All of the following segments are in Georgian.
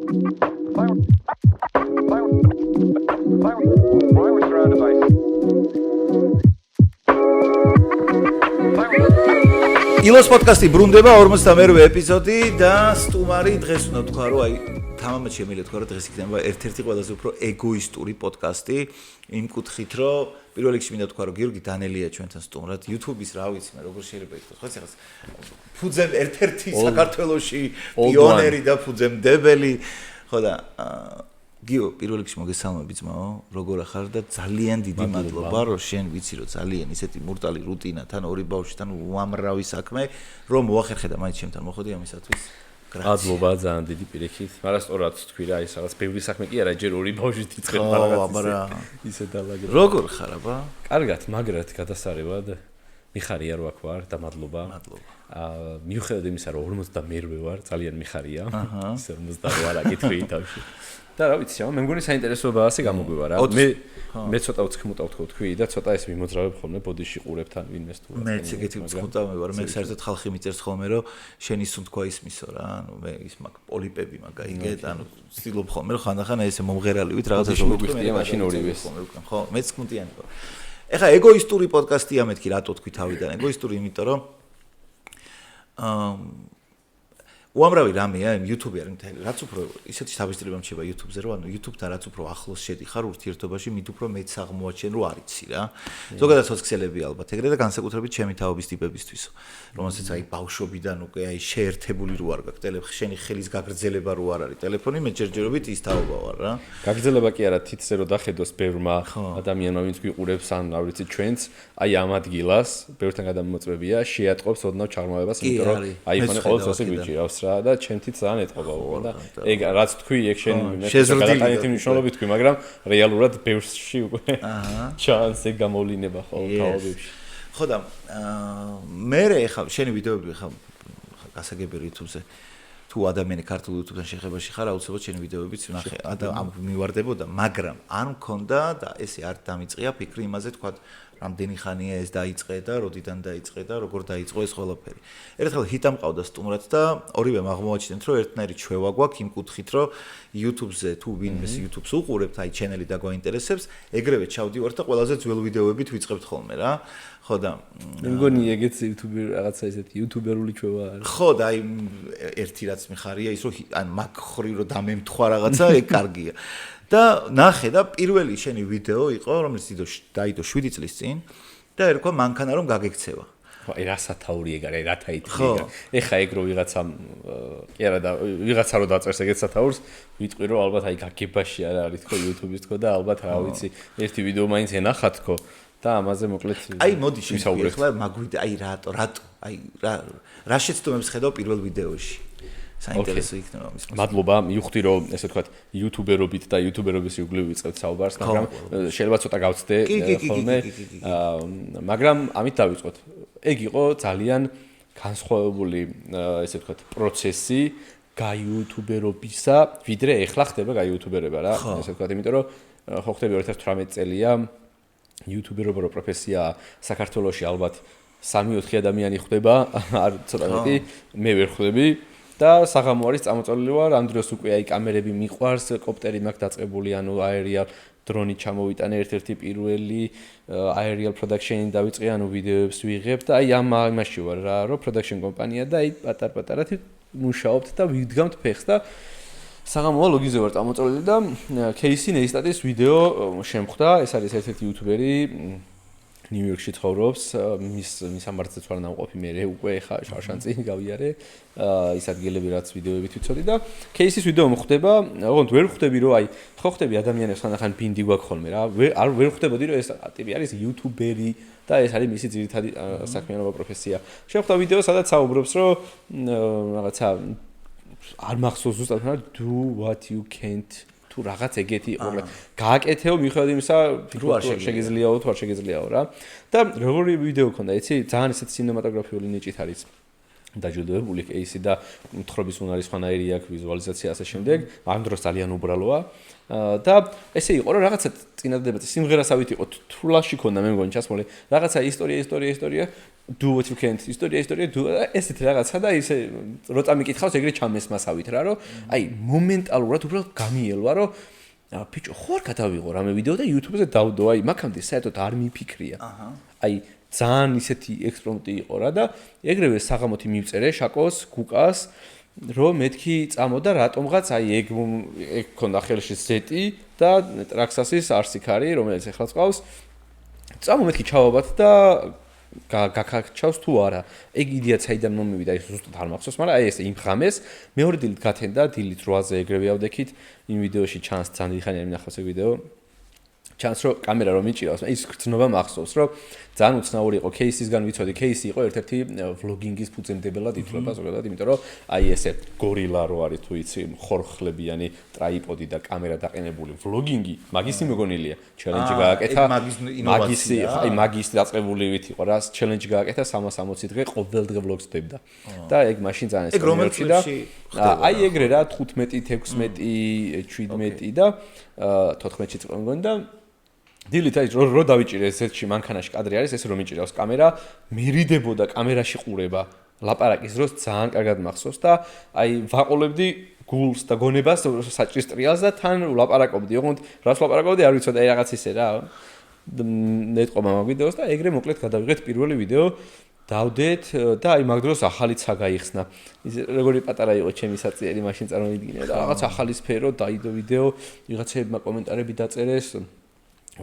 ილოს პოდკასტი ბრუნდება 48-ვე ეპიზოდი და სტუმარი დღეს უნდა თქვა რომ აი თამამად შემიძლია თქვა რომ დღეს იქნება ერთ-ერთი ყველაზე უფრო ეგოისტური პოდკასტი იმ კუთხით რომ პირველ რიგში მინდა თქვა რომ გიორგი დანელია ჩვენთან სტუმრად YouTube-ის რა ვიცი მე როგორ შეიძლება ითქვას ხო ეხლა ფუძემ ერთ-ერთი საქართველოში პიონერი და ფუძემდებელი ხო და გიო პირველ რიგში მოგესალმები ძმაო როგორ ახარ და ძალიან დიდი მადლობა რომ შენ ვიცი რომ ძალიან ისეთი მურტალი რუტინა თან ორი ბავშვთან უამრავი საქმე რომ მოახერხე და მაინც ჩემთან მოხდი ამისათვის მადლობა ძალიან დიდი პირიქით მაგრამ სწორად თქვი რა ის რაღაც ბევრი საქმე კი არა ჯერ ორი ბავშვით იწყებ რაღაცა ისე დალაგრა როგორ ხარ აბა კარგად მაგრად გადასარევად მიხარია რო აქ ვარ და მადლობა მიუხედავად იმისა რომ 52 ვარ ძალიან მიხარია ისე 52 არა კითხვი თავში და რა ვიცი, მე მგონი საინტერესოა ასე გამოგვივა რა. მე ცოტა უცხმუტავ თქვი და ცოტა ეს მიმოძრავებ ხოლმე ბოდიში ყურებთან ვინმეს თუ. მე ეგეთი უცხმუტავ მე ვარ, მე საერთოდ ხალხი მიწერს ხოლმე რომ შენ ისუნ თქვა ისმისო რა, ანუ მე ის მაგ პოლიპები მაგ აიგეთ, ანუ ვცდილობ ხოლმე რომ ხანდახან ეს მომღერალივით რაღაცა შემოგვიხდია მაშინ ორივეს. ხო, მეც ხმუტიანი ვარ. ეხლა ეგოისტური პოდკასტია მეთქი რატო თქვი თავიდან, ეგოისტური იმიტომ რომ უამრავი რამეა YouTube-ი მთელი რაც უფრო ისეთი საბესტილება მჩება YouTube-ზე რომ ანუ YouTube-თან რაც უფრო ახლოს შედიხარ ურთიერთობაში მით უფრო მეც აღმოაჩენ რომ არიცი რა ზოგადად სოციალები ალბათ ეგრე და განსაკუთრებით ჩემი თაობის ტიპებისთვის რომელსაც აი ბავშვობიდან უკვე აი შეერთებული რო არ გაქვს ტელეფონი შენი ხელის გაგრძელება რო არ არის ტელეფონი მე ჯერჯერობით ის თაობა ვარ რა გაგრძელება კი არა თითზე რომ დახედოს ბევრმა ადამიანმა ვინც გვიყურებს ან რა ვიცი ჩვენც აი ამ ადგილას ბევრთან გადამოწმებია შეატყობს ოდნავ ჩაღრმავებას იმიტომ რომ iPhone-ი ყოველთვის ასე გვიჭირავს და ჩემთვით ძალიან ეთყობა და ეგ რაც თქვი ეგ შენ გადაყენითი მნიშვნელობით თქვი მაგრამ რეალურად ბევრში უკვე ჩანს ეგ გამოვლინება ხოლმე თაობებში ხო და მე ეხლა შენი ვიდეოები ეხლა გასაგებია YouTube-ზე თუ ადამიანი ქართულ YouTube-თან შეხებაში ხარ აუცილებლად შენი ვიდეოებიც ნახე მივარდებოდა მაგრამ არ მქონდა და ესე არ დამიწყია ფიქრი იმაზე თქვა რამდენი ხანია ეს დაიწყე და როდიდან დაიწყე და როგორ დაიწყო ეს ყველაფერი. ერთხელ ჰიტა მყავდა სტუმრად და ორივე აღმოაჩინეთ რომ ერთნაირი ჩვევა გვაქვს იმ კუთხით რომ YouTube-ზე თუ ვინმეს YouTube-ს უყურებთ აი ჩენელი და გვაინტერესებს ეგრევე ჩავდივართ და ყველაზე ძველ ვიდეოებით ვიწყებთ ხოლმე რა. ხო და მე მგონი ეგეც YouTube რაღაცა ისეთი YouTuber-ული ჩვევა არის. ხო და აი ერთი რაც მიხარია ის რომ ან მაგ ხრი რომ დამემთხვა რაღაცა ეგ კარგია. და ნახე და პირველი შენი ვიდეო იყო რომელიც დაიდო 7 წლის წინ და ერქვა მანქანა რომ გაგექცევა. ხო, აი რა სათაური ეგ არის, რა თაითი ეგ. ეხა ეგ რო ვიღაცა კი არა და ვიღაცა რო დაწერს ეგეთ სათაურს, ვიტყვი რომ ალბათ აი გაგებაში არ არის თქო YouTube-ის თქო და ალბათ რა ვიცი, ერთი ვიდეო მაინც ენახა თქო და ამაზე მოკლედ აი მოდი შევსაუბროთ. ეხლა მაგვიდე აი რატო აი რა შეცდომებს ხედავ პირველ ვიდეოში. საინტერესო იქნება მის მადლობა მივხვდი რომ ესე ვთქვათ იუთუბერობით და იუთუბერობის იგივე ვიწყებთ საუბარს მაგრამ შეიძლება ცოტა გავცდე ხოლმე მაგრამ ამით დავიწყოთ ეგ იყო ძალიან განსხვავებული ესე ვთქვათ პროცესი გაიუთუბერობისა ვიდრე ეხლა ხდება გაიუთუბერება რა ესე ვთქვათ იმიტომ რომ ხო ხდება 2018 წელია იუთუბერობა რო პროფესია საქართველოში ალბათ 3-4 ადამიანი ხდება არ ცოტა მეტი მე ვერ ხვდები და საღამო არის წამოწოლილი ვარ ამ დროს უკვე აი კამერები მიყვარს კოპტერი მაქვს დაწყებული ანუ aerial დრონი ჩამოვიტანე ერთ-ერთი პირველი aerial production-ი დავიწყე ანუ ვიდეოებს ვიღებ და აი ამაში ვარ რა რომ production კომპანია და აი პატარ-პატარად მუშაობთ და ვიდგამთ ფეხს და საღამოა ლოგიზე ვარ წამოწოლილი და кейსი ნეისტატის ვიდეო შემხვდა ეს არის ერთ-ერთი იუთუბერი ნიუ-იორკში ცხოვრობს, მის ამბարձეც ვარ ნამყოფი მე უკვე ხა შარშანწი გავიარე, ის ადგილები რაც ვიდეოებით ვიცოდი და кейსის ვიდეო მოხდება, ოღონდ ვერ ხვდები რომ აი ხო ხვდები ადამიანებს ხანდახან ბინდი გვაქვს ხოლმე რა, ვერ ხვდებოდი რომ ეს ტიპი არის იუთუბერი და ეს არის მისი ძირითადი საქმიანობა პროფესია. შეხვდა ვიდეო სადაც საუბრობს რომ რაღაცა არ მახსოვს ზუსტად რა do what you can't თუ რაღაც ეგეთი ყოლა გააკეთეო მიხედავად იმისა თუ არ შეგიძლიაო თუ არ შეგიძლიაო რა და როგორი ვიდეო ქონდა იცი ძალიან ისეთი სინემატოგრაფიული ნიჭით არის დაჯილდოებული кейსი და მთხრობის უნარის ხანაერი აქვს ვიზუალიზაცია ასე შემდეგ, ამ დროს ძალიან უბრალოა. და ესე იყო რომ რაღაცა წინადადება სიმღერასავით იყო თულაში ქონდა მე მგონი ჩასმული რაღაცა ისტორია do what you can ისტორია do ესეთი რაღაცა და ისე როცა მიკითხავს ეგრე ჩამესმასავით რა რომ აი მომენტალურად უბრალოდ გამიელვა რომ ბიჭო ხوار გადავიღო რამე ვიდეო და YouTube-ზე დავდო აი მაგამდე საერთოდ არ მიფიქრია აი ძალიან ისეთი ექსპრომტი იყო რა და ეგრევე საღამოთი მივწერე შაკოს გუკას რომ მეთქი წამოდა რატომღაც აი ეგ ქონდა ხელში ზეტი და ტრაქსასის არსიქარი რომელიც ახლა წავს წამო მეთქი ჩავაბათ და გაქაჩავს თუ არა ეგ იდეა საიდან მომივიდა ის ზუსტად არ მახსოვს მაგრამ აი ეს იმ ღამეს მეორე დილით გათენდა დილით 8-ზე ეგრევე ავდექით იმ ვიდეოში ჩანს ძალიან დიდხანია მინახავს ეგ ვიდეო ჩანს რომ კამერა რომ მიჭირავს ის გრძნობა მახსოვს რომ ძალიან უცნაური იყო кейსისგან ვიცოდი кейსი იყო ერთ-ერთი ვლოგინგის ფუძემდებელად ითვლება ზოგადად იმიტომ რომ აი ესე გორილა რო არის თუ იცი ხორხლებიანი ტრაიპოდი და კამერა დაყენებული ვლოგინგი მაგისი მეგონილია ჩელენჯი გააკეთა მაგისი აი მაგისი დაწყებულივით იყო რა ჩელენჯი გააკეთა 360 დღე ყოველ დღე ვლოგს დებდა და ეგ მაშინ ძალიან ეს კომერცი და აი ეგრე რა 15 16 17 და 14-ში წყვენ მგონი და დილით აი რო დავიჭირე ესეთში მანქანაში კადრი არის ესე რომ მიჭირავს კამერა მერიდებოდა კამერაში ყურება ლაპარაკის დროს ძალიან კარგად მახსოვს და აი ვაყოლებდი გულს და გონებას საჭრის ტრიალს და თან ვლაპარაკობდი ოღონდ რას ვლაპარაკობდი არ ვიცოდი აი რაღაც ისე რა ნეტყვა მაგ ვიდეოს და ეგრე მოკლედ გადავიღეთ პირველი ვიდეო დავდეთ და აი მაგ დროს ახალი ცა გაიხსნა ის როგორი პატარა იყო ჩემი საწიერი მაშინ წარმოვიდგინე და რაღაც ახალი სფერო დაიდო ვიდეო ვიღაცებმა კომენტარები დაწერეს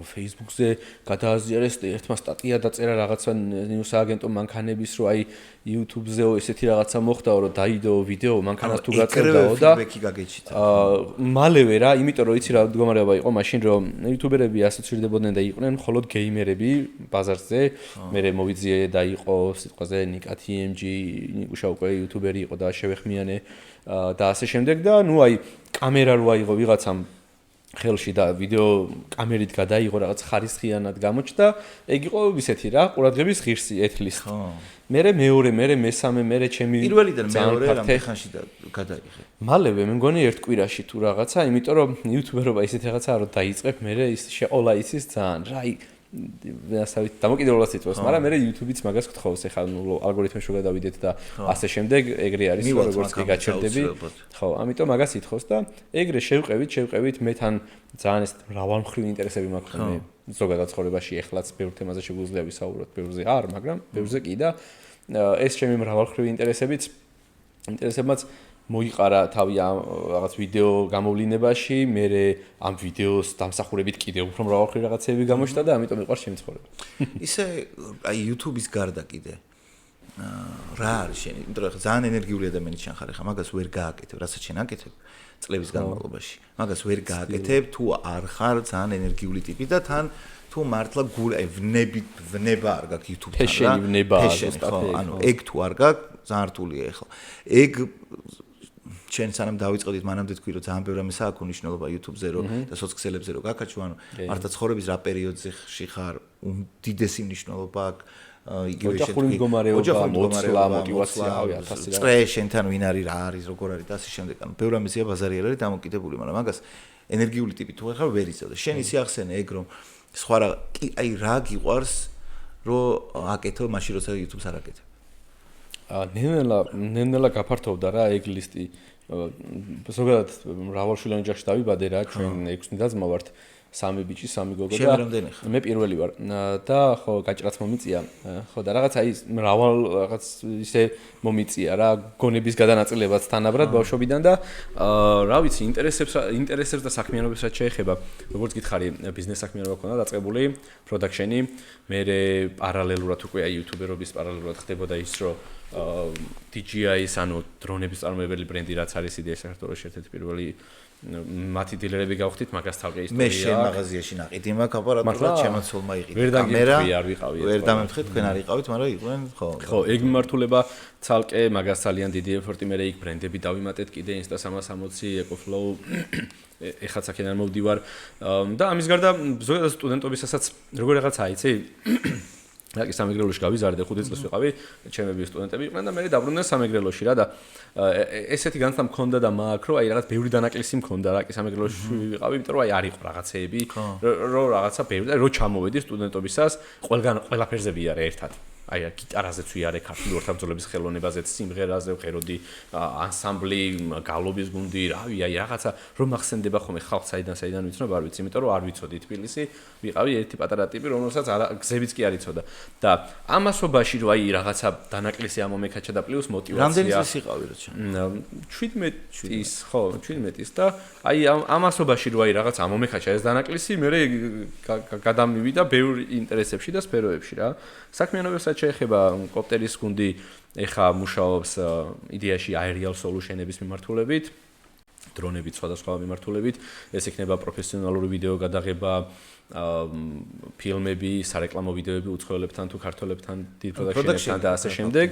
Facebook-ზე გადააზიარეს ერთმა სტატია დაწერა რაღაცა ნიუს აგენტო მანქანების რომ აი YouTube-ზეო ესეთი რაღაცა მოხდაო რომ დაიდო ვიდეო მანქანას თუ გაწერდაო და ფიდბექი გაგეჩითა მალევე რა იმიტომ რომ იცი რა მდგომარეობა იყო მაშინ რომ YouTuber-ები ასოცირდებოდნენ და იყვნენ მხოლოდ გეიმერები ბაზარზე მე მოვიძიე და იყო სიტყვაზე ნიკა TMG ნიკუშა უკვე YouTuber-ი იყო და შევეხმიანე და ასე შემდეგ და ნუ აი კამერა რო აიღო ვიღაცამ ხელში და ვიდეო კამერით გადაიღო რაღაც ხარისხიანად გამოჩნდა ეგ იყო ისეთი რა ყურადღების ღირსი ეთლის მე მეორე მე მესამე მე ჩემი პირველიდან მეორე რამე ხანში გადაიღე მალევე მე მგონი ერთ კვირაში თუ რაღაცა იმიტომ რომ იუთუბერობა ისეთი რაღაცაა რომ დაიწყებ მე ის შეყოლა იცის ძალიან რა ვასავით დამოკიდებულებას იწვევს, მაგრამ მე YouTube-იც მაგას გთხოვს, ეხლა ალგორითმებში რო გადავიდეთ და ასე შემდეგ, ეგრე არის როგორც კი გაჩერდები. ხო, ამიტომ მაგას ითხოვს და ეგრე შევყევით, მე თან ძალიან ეს მრავალმხრივი ინტერესები მაქვს მე ზოგადად ცხოვრებაში, ეხლაც ბევრ თემაზე შეგვიძლია ვისაუბროთ, ბევრზე არ, მაგრამ ბევრზე კი და ეს ჩემი მრავალმხრივი ინტერესებმაც მოიყარა თავი რაღაც ვიდეო გამოვლინებაში, მე ამ ვიდეოს დამსახურებით კიდევ უფრო მრავალმხრივი რაღაცები გამოჩნდა და ამიტომ მიყვარს ჩემი ცხოვრება. ისე აი YouTube-ის გარდა კიდე რა არის შენი? იმიტომ რომ ძალიან ენერგიული ადამიანი შენ ხარ, ხა მაგას ვერ გააკეთებ, რასაც შენ აკეთებ წლების განმავლობაში. მაგას ვერ გააკეთებ თუ არ ხარ ძალიან ენერგიული ტიპი და თან თუ მართლა აი ვნება არ გაქვს YouTube-თან რა. ფეშენი, ანუ ეგ თუ არ გაქვს, ძალიან რთულია ახლა. ეგ ჩვენ სანამ დავიწყდით მანამდე თქვი რომ ძალიან ბევრი რამე საქმე უნიშნულობა YouTube-ზე რომ და სოციალებზე რომ გაკაჩო ანუ მართლა ცხოვრების რა პერიოდზე ხარ უდიდესი მნიშვნელობა აქვს იგივე შეთქვი ოჯახური მდგომარეობა мотиваცია წრე შენთან ვინ არის რა არის როგორ არის და ასე შემდეგ ანუ ბევრი რამე ზია ბაზარი არ არის დამოკიდებული მაგრამ მაგას ენერგიული ტიპი თუ ხარ ვერ იწევ და შენ ისი ახსენე ეგ რომ სხვა რა აი რა გიყვარს რომ აკეთო მაშინ როცა YouTube-ს არ აკეთებ ნელა გაფართოვდა რა ეგ ლისტი ზოგადად მრავალშვილიან ოჯახში დავიბადე რა ჩვენ 6 და-ძმა ვართ 3 ბიჭი 3 გოგო და მე პირველი ვარ და ხო გაჭრაც მომიწია ხო და რაღაცა ის მრავალ რაღაც ისე მომიწია რა გონების გადანაწილებაც თანაბრად ბავშვობიდან და რა ვიცი ინტერესებს და საქმიანობებს რაც შეეხება როგორც გითხარი ბიზნეს საქმიანობა ქონდა დაწყებული პროდაქშენი მე პარალელურად უკვე აი იუთუბერობის პარალელურად ხდებოდა ის რომ DJI-ის ანუ დრონების წარმოებელი ბრენდი რაც არის იდეა საქართველოს ერთ-ერთი პირველი მათი დილერები გავხდით მაგას თავი ისტორია მე შენ მაღაზიაში ნაყიდი მაქვს აპარატურად შემოცულმა იყიდა კამერა ვერ დამემთხე თქვენ არ იყავით მაგრამ იყვნენ ხო ეგ მიმართულება ცალკე მაგას ძალიან დიდი ეფორტი მე იქ ბრენდები დავიმატეთ კიდე Insta 360 EcoFlow ეხაც აქედან მოვდივარ და ამის გარდა ზოგადად სტუდენტობისასაც როგორ რაღაცა იცი რა კი სამეგრელოში გავიზარდე 5 წელს ვიყავი, ჩემები სტუდენტები იყვნენ და მე დაბრუნდნენ სამეგრელოში რა და ესეთი განცდა მქონდა და მაქვს რომ აი რაღაც ბევრი დანაკლისი მქონდა რა კი სამეგრელოში ვიყავი, იმიტომ რომ აი არ იყო რაღაცეები, რომ რაღაცა ბევრი და რომ ჩამოვედი სტუდენტობისას, ყველაფერზე ვიარე ერთად. აი გიტარაზეც ვიარე, ქართული ორთაბრძოლების ხელოვნებაზეც, სიმღერაზე ვღეროდი, ანსამბლი, გალობის გუნდი, რავი, აი რაღაცა რომ მახსენდება ხოლმე ხალხს საიდან ვიცნობ არ ვიცი, იმიტომ რომ არ ვიცოდი თბილისი, ვიყავი ერთი პატარა ტიპი, რომელსაც გზებიც კი არ იცოდა. და ამასობაში რომ აი რაღაცა დანაკლისი ამომეკაჩა და პლუს მოტივაცია. რამდენი წელი იყავი რა ჩა? 17-ის, ხო, 17-ის და აი ამასობაში რომ აი რაღაც ამომეკაჩა ეს დანაკლისი, მე გადამივიდა ბევრ ინტერესებში და სფეროებში რა. საქმიანობებსაც შეეხება კოპტერის გუნდი ეხა მუშაობს იდეაში aerial solution-ების მიმართულებით, დრონებით სხვადასხვა მიმართულებით, ეს იქნება პროფესიონალური ვიდეო გადაღება, ფილმები, სარეკლამო ვიდეოები უცხოელებთან თუ ქართველებთან დიდ პროდაქშენებთან და ასე შემდეგ,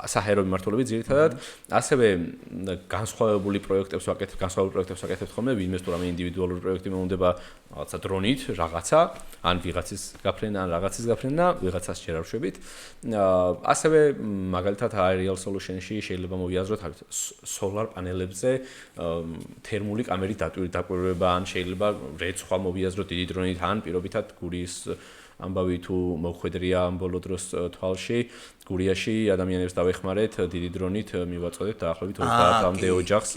საჰაერო მიმართულებით ძირითადად, ასევე განსხვავებული პროექტებს ვაკეთებთ ხოლმე, ვინმეს თუ რამე ინდივიდუალური პროექტი მომდება რაღაცა დრონით, რაღაცა, ან ვიღაცის გაფრენა, ან რაღაცის გაფრენა, ვიღაცას შერავშვებით. ასევე მაგალითად aerial solution-ში შეიძლება მოვიაზროთ solar პანელებზე თერმული კამერით დაკვირვება, ან შეიძლება რეცხვა მოვიაზროთ დიდი დრონით, ან პირობითად გურიის ამბავი თუ მოხვედრია ამ ბოლო დროს თვალში, გურიაში ადამიანებს დავეხმარეთ დიდი დრონით მივაწოდეთ დაახლოებით 30-მდე ოჯახს.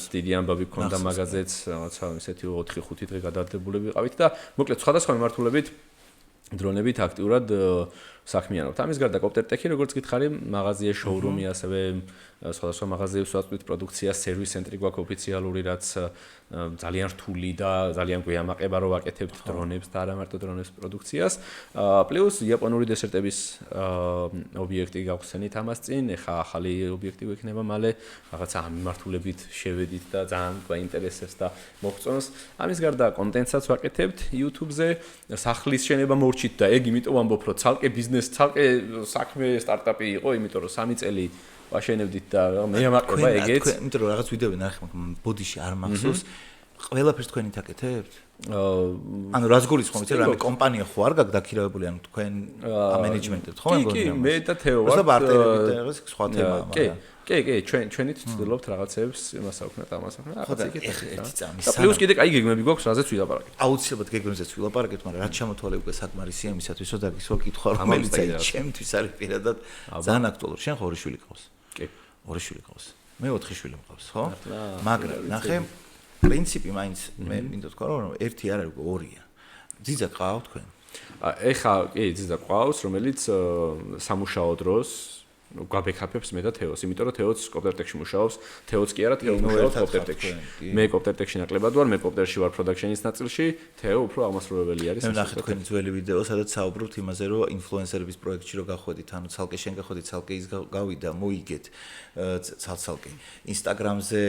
დიდი ამბავი ქონდა მაგაზეც, რაღაცა ისეთი 4-5 დღე გადადებულები ვიყავით და მოკლედ სხვადასხვა მიმართულებით დრონებით აქტიურად საქმიანობთ. ამის გარდა კოპტერტექი, როგორც გითხარი, მაღაზია, შოურუმი, ასევე სხვადასხვა მაღაზიებს ვაწვდით პროდუქცია, სერვის ცენტრი გვაქვს ოფიციალური, რაც ძალიან რთული და ძალიან გვეამაყება რომ ვაკეთებთ დრონებს და არა მარტო დრონებს პროდუქციას. პლუს იაპონური დესერტების ობიექტი გავხსენით ამას წინ, ეხა ახალი ობიექტი გვექნება მალე, რაღაცა ამ მიმართულებით შევედით და ძალიან გვაინტერესებს და მოგწონს. ამის გარდა კონტენტსაც ვაკეთებთ YouTube-ზე, სახლის შენება მორჩით და ეგ იმიტომ ვამბობ, რომ ცალკე ბიზნესი, ცალკე საქმე სტარტაპი იყო, იმიტომ რომ 3 წელი ვაშენებდით და მეამაყება ეგეც. იმიტომ რომ რაღაც ვიდეოები ნახე, ბოდიში არ მახსოვს. ყველაფერს თქვენით აკეთებთ? ანუ რაც გულისხმობთ, რომ რამე კომპანია ხო არ გაქვს დაქირავებული, ანუ თქვენ ამენეჯმენტებთ ხო მეგონი? კი, მე და თეო ვარ. და ბარტერებით და რაღაც სხვა თემაა, მაგრამ კი, ჩვენით ვცდილობთ რაღაცებს იმას აქვთ, ამას აქვთ. ახლა ერთი წამი. და პლუს კიდე კაი გეგმები გვაქვს, რაზეც ვილაპარაკეთ. აუცილებლად გეგმებზეც ვილაპარაკეთ, მაგრამ რაც ჩამოთვალე უკვე საკმარისია იმისათვის, რომ დაგისვა კითხვა, რომელიც აი ჩემთვის არის პირადად ძალიან აქტუალური. შენ ხო ორი შვილი ყავს? კი. ორი შვილი ყავს. მე 4 შვილი მყავს, ხო? მაგრამ ნახე, პრინციპი მაინც მე მინდა თქვა, რომ ერთი არ არის, ორია. ძიძა ყავთ თქვენ? ეხა კი, ძიძა ყავს, რომელიც სამუშაო დროს გვაბექაპებს მე და თეოს, იმიტომ რომ თეოც კოპტერტექში მუშაობს, თეოც კი არა, თეო მუშაობს კოპტერტექში. მე კოპტერტექში ნაკლებად ვარ, მე კოპტერში ვარ პროდაქშენის ნაწილში, თეო უფრო აღმასრულებელი არის. მე ნახე თქვენი ძველი ვიდეო, სადაც საუბრობთ იმაზე, რომ ინფლუენსერების პროექტში რო გახვედით, ანუ ცალკე შენ გახვედით, ცალკე ის გავიდა, მოიგეთ ცალკე. Instagram-ზე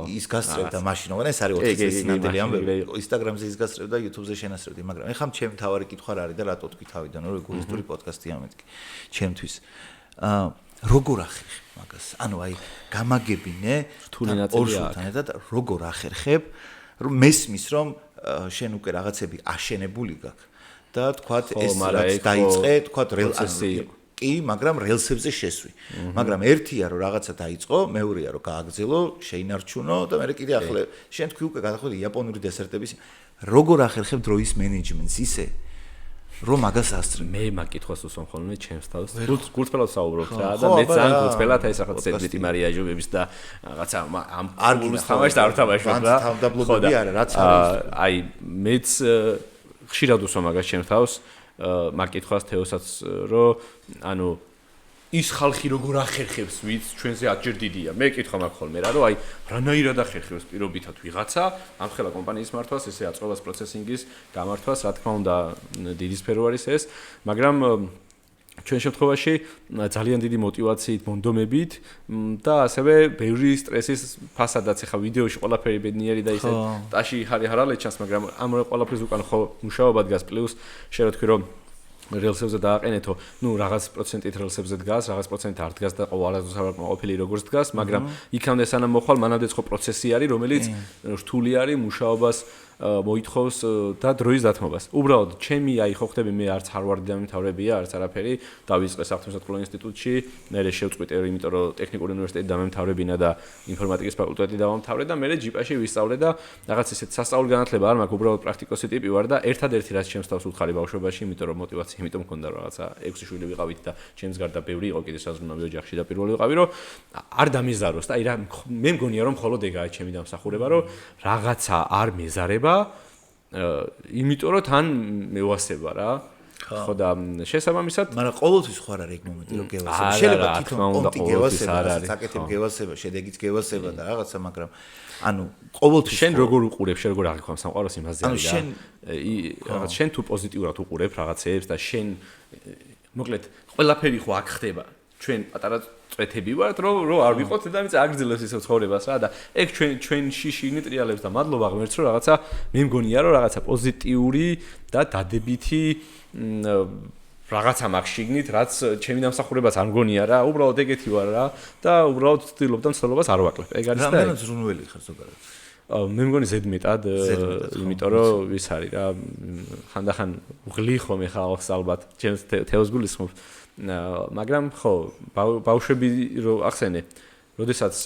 ის გასწრებდა მაშინ, მაგრამ ეს არის 4 წელი ნამდვილი ამბები. Instagram-ზე ის გასწრებდა, YouTube-ზე შენასწრებდი, მაგრამ ეხლა ჩემი თავარი კითხვა რა არის და რატო თქვი თავიდან, რომ ეგოისტური პოდკასტია მეთქი. ჩემთვის როგორ ახერხებ მაგას? ანუ აი გამაგებინე რთული ნაწილია და როგორ ახერხებ რომ მესმის რომ შენ უკვე რაღაცები აშენებული გაქვს და თქვათ ეს რაც დაიწყე, თქვათ რელსები კი, მაგრამ რელსებზე შესვი. მაგრამ ერთია რომ რაღაცა დაიწყო, მეორეა რომ გააგრძელო, შეინარჩუნო და მე კიდე ახლა შენ თქვი უკვე გადახვედი იაპონური დესერტების როგორ ახერხებ დროის მენეჯმენტს ისე რომ მაგას ასწრებ. მე მაგ კითხვას უსვამ ხოლმე ჩემს თავს. გულწრფელად საუბრობთ რა და მე ძალიან გულწრფელად აი სახაც ზედმეტი მარიაჟობების და რაღაცა ამ არგულს თამაშს არ თამაშობ რა. თავდაბლობები არა, რაც არის. აი მეც ხშირად უსვამ მაგას ჩემს თავს. მაგ კითხვას თეოსაც რომ ანუ ის ხალხი როგორ ახერხებს ვიც ჩვენზე ათჯერ დიდია. მე კითხვა მაქვს ხოლმე რა რომ აი რანაირად ახერხებს პირობითად ვიღაცა ამ ხელა კომპანიის მართვას, ესე აწყობას პროცესინგის გამართვას, რა თქმა უნდა დიდი სფერო არის ეს, მაგრამ ჩვენ შემთხვევაში ძალიან დიდი мотивაციით, მონდომებით და ასევე ბევრი სტრესის ფასადაც ახლა ვიდეოში ყველაფერი ბედნიერი და ისე ტაში ჰარალე ჩანს, მაგრამ ამ ყველაფრის უკან ხო მუშაობა დგას, პლუს შენ რა თქვი რომ რელსებზე დააყენეთო, ნუ რაღაც პროცენტით რელსებზე დგას, რაღაც პროცენტით არ დგას და ყოველადაც არ ყოფილი როგორც დგას, მაგრამ იქამდე სანამ მოხვალ, მანამდეც ხო პროცესი არის, რომელიც რთული არის, მუშაობას მოითხოვს და დროის დათმობას. უბრალოდ ჩემი აი ხო ხდები მე არც ჰარვარდი დამემთავრებია, არც არაფერი, დავიწყე საფრთხესაწყლო ინსტიტუტში, მერე შევწყვიტე, იმიტომ რომ ტექნიკური უნივერსიტეტი დამემთავრებინა და ინფორმატიკის ფაკულტეტი დავამთავრე და მერე ჯიპაში ვისწავლე და რაღაც ისეთ სასწავლო განათლება არ მაქვს, უბრალოდ პრაქტიკოსი ტიპი ვარ და ერთადერთი რაც ჩემს თავს უთხარი ბავშვობაში, იმიტომ რომ мотиваცია იმიტომ მქონდა რაღაცა 6 შვილი ვიყავით და ჩემს გარდა ბევრი იყო კიდე საზრუნავი ოჯახში და პირველი ვიყავი რომ არ დამიზაროს და აი რა მე მგონია რომ მხოლოდ ეგაა ჩემი დამსახურება რომ რაღაცა არ მეზარება იმიტომ რომ თან მევასება რა ხო და შესაბამისად მაგრამ ყოველთვის ხო არ არის ეგ მომენტი რომ გევასება შეიძლება თვითონ პონტი გევასება საკეთებ გევასება შედეგიც გევასება და რაღაცა მაგრამ ანუ ყოველთვის შენ როგორ უყურებ შენ როგორ აღიქვამ სამყაროს იმაზე არის რა რაღაც შენ თუ პოზიტიურად უყურებ რაღაცეებს და შენ მოკლედ ყველაფერი ხო აქ ხდება ჩვენ პატარა წვეთები ვართ რომ არ ვიყოთ დედამიწა აგრძელებს ისევ ცხოვრებას რა და ეგ ჩვენში შიგნით ტრიალებს და მადლობა ღმერთს რომ რაღაცა მე მგონია რომ რაღაცა პოზიტიური და დადებითი რაღაცა მაქვს შიგნით რაც ჩემი დამსახურებას არ მგონია რა უბრალოდ ეგეთი ვარ რა და უბრალოდ ვცდილობ და მცდელობას არ ვაკლებ ეგ არის და რამდენად ზრუნველი ხარ ზოგადად მე მგონი ზედმეტად იმიტომ რომ ის არის რა ხანდახან ვღლი ხომ ეხლა ალბათ ჩემს თეოს გულისხმობ მაგრამ ხო ბავშვები რო ახსენე როდესაც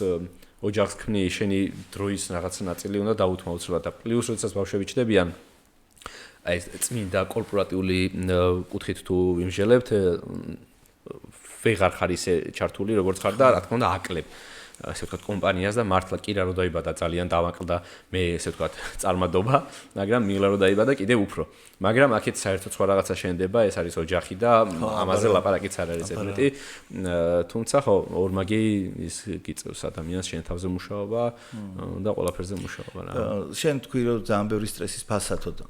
ოჯახს ქმნი შენი დროის რაღაც ნაწილი უნდა დაუთმო უცბად და პლუს როდესაც ბავშვები ჩდებიან აი წმინდა კორპორატიული კუთხით თუ ვიმსჯელებთ ვეღარ ხარ ისე ჩართული როგორც ხარ და რა თქმა უნდა აკლებ ასე ვთქვათ კომპანიას და მართლა კირა რო დაიბადა ძალიან დავაკლდა მე ესე ვთქვათ წარმადობა მაგრამ მილა რო დაიბადა კიდე უფრო მაგრამ აქეთ საერთოდ სხვა რაღაცა შენდება ეს არის ოჯახი და ამაზე ლაპარაკიც არ არის ზედმეტი თუმცა ხო ორმაგი ის გიწევს ადამიანს შენ თავზე მუშაობა და ყველაფერზე მუშაობა რა შენ თქვი რომ ძალიან ბევრი სტრესის ფასათო და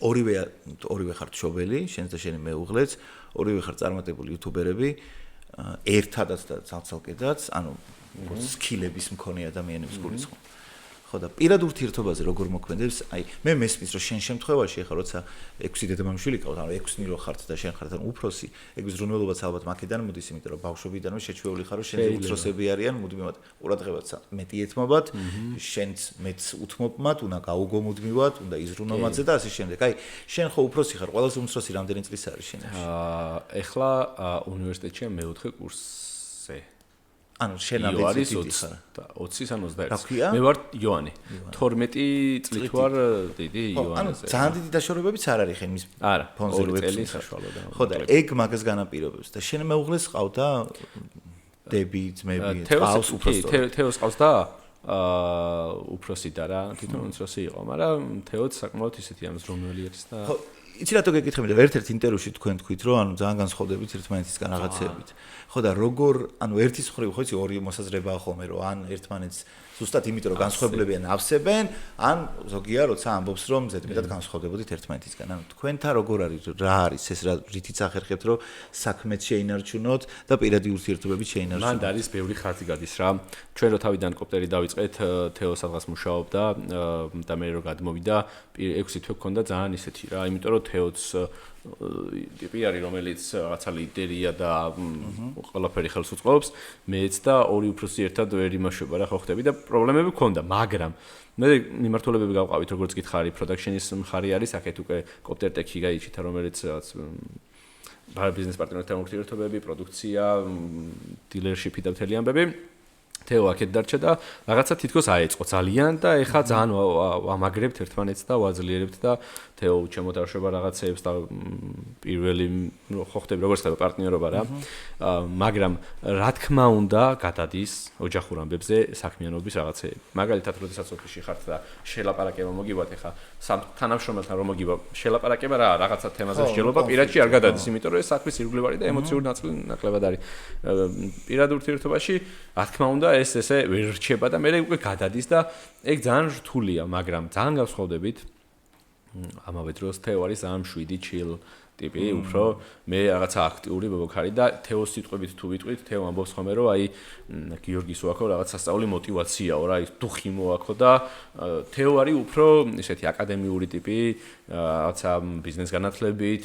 ორივე ხართ შობელი შენს და შენი მეუღლეც ორივე ხართ წარმატებული იუთუბერები ერთადაც და ცალკედაც, ანუ სკილების მქონე ადამიანების გულისხმობ. ხო და პირად ურთიერთობაზე როგორ მოქმედებს? აი, მე მესმის რომ შენ შემთხვევაში ხარ, როცა 6 დედამამიშვილი ყავს, ანუ 6-ნი რო ხართ და შენ ხართ ან უფროსი, ეგ ზრუნველობაც ალბათ მაქედან მოდის, იმიტომ რომ ბავშვობიდანვე შეჩვეული ხარ, რომ შენ უფროსები არიან, მუდმივად ყურადღებაც მეტი ეთმობათ, შენც მეც უთმობ მათ, უნდა გაუგო მუდმივად, უნდა იზრუნო მათზე და ასე შემდეგ. აი, შენ ხო უფროსი ხარ, ყველაზე უმცროსი რამდენი წლის არის შენში? ეხლა უნივერსიტეტში მეოთხე კურსზე. ანუ შენ ამბიცი დიდი ხარ 20-ის ან 21-ის მე ვარ იოანი 12 წლით ვარ დიდი იოანეზე ძალიან დიდი დაშორებებიც არ არის ხენ მის ფონზე რო წელი საშუალო ხო და ეგ მაგას განაპირობებს და შენ მეუღლეს ყავდა დები ძმები ყავს უფროსი თეოს ყავს და უფროსი და რა თვითონ უმცროსი იყო მაგრამ თეოც საკმაოდ ისეთი ამ ზრუნველი არის და ხო იცი რატო გეკითხები და ერთ-ერთ ინტერვიუში თქვენ თქვით რომ ანუ ძალიან განსხვავდებით ერთმანეთისგან რაღაცეებით ხო და როგორ ანუ ერთის მხრივ ხო იცი ორი მოსაზრებაა ხოლმე რომ ან ერთმანეთს ზუსტად იმიტომ რომ განსხვავებლებიან ავსებენ ან ზოგია როცა ამბობს რომ ზედმეტად განსხვავდებოდით ერთმანეთისგან ანუ თქვენთან როგორ არის რა არის ეს რა რითიც ახერხებთ რომ საქმეც შეინარჩუნოთ და პირადი ურთიერთობებით შეინარჩუნოთ მანდ არის ბევრი ხარჯი გადის რა ჩვენ რო თავიდან კოპტერი დავიწყეთ თეო სადღაც მუშაობდა და მე რო გადმოვიდა 6 თვე გქონდა ძალიან ისეთი რა იმიტომ რომ თეოც ტიპი არის რომელიც რაღაცა ლიდერია და ყველაფერი ხელს უწყობს მეც და ორი უფროსი ერთად ვერ იმაშვება რა ხო ხდები და პრობლემები გქონდა მაგრამ მე მიმართულებები გავყავით როგორც გითხარი პროდაქშენის მხარი არის აქეთ უკვე კოპტერტექი გაიჩითა რომელიც რაღაც ბიზნეს პარტნიორებთან ურთიერთობები პროდუქცია დილერშიპი და მთელი ამბები თეო აქეთ დარჩა და რაღაცა თითქოს აეწყო ძალიან და ეხა ძალიან ვამაგრებთ ერთმანეთს და ვაძლიერებთ და თეო ჩემოდარშვება რაღაცეებს და პირველი ხო ხდები როგორც ხდება პარტნიორობა რა მაგრამ რა თქმა უნდა გადადის ოჯახურ ამბებზე საქმიანობის რაღაცეები მაგალითად როდესაც ოფისში ხართ და შელაპარაკება მოგივათ ეხა სამ თანამშრომელთან რომ მოგივა შელაპარაკება რა რაღაცა თემაზე მსჯელობა პირადში არ გადადის იმიტომ რომ ეს საქმის ირგვლივ არის და ემოციური ნაწილი ნაკლებად არის პირად ურთიერთობაში რა თქმა უნდა ეს ესე ვერ რჩება და მე უკვე გადადის და ეგ ძალიან რთულია მაგრამ ძალიან გავსხვავდებით ამავე დროს თეო არის ძალიან მშვიდი chill ტიპი უფრო მე რაღაცა აქტიური ბობოქარი და თეოს სიტყვებით თუ ვიტყვით თეო ამბობს ხოლმე რომ აი გიორგის ვაქო რაღაც სასწაული мотиваციაო რა ის დუხი მოაქო და თეო არის უფრო ისეთი აკადემიური ტიპი რაღაცა ბიზნეს განათლებით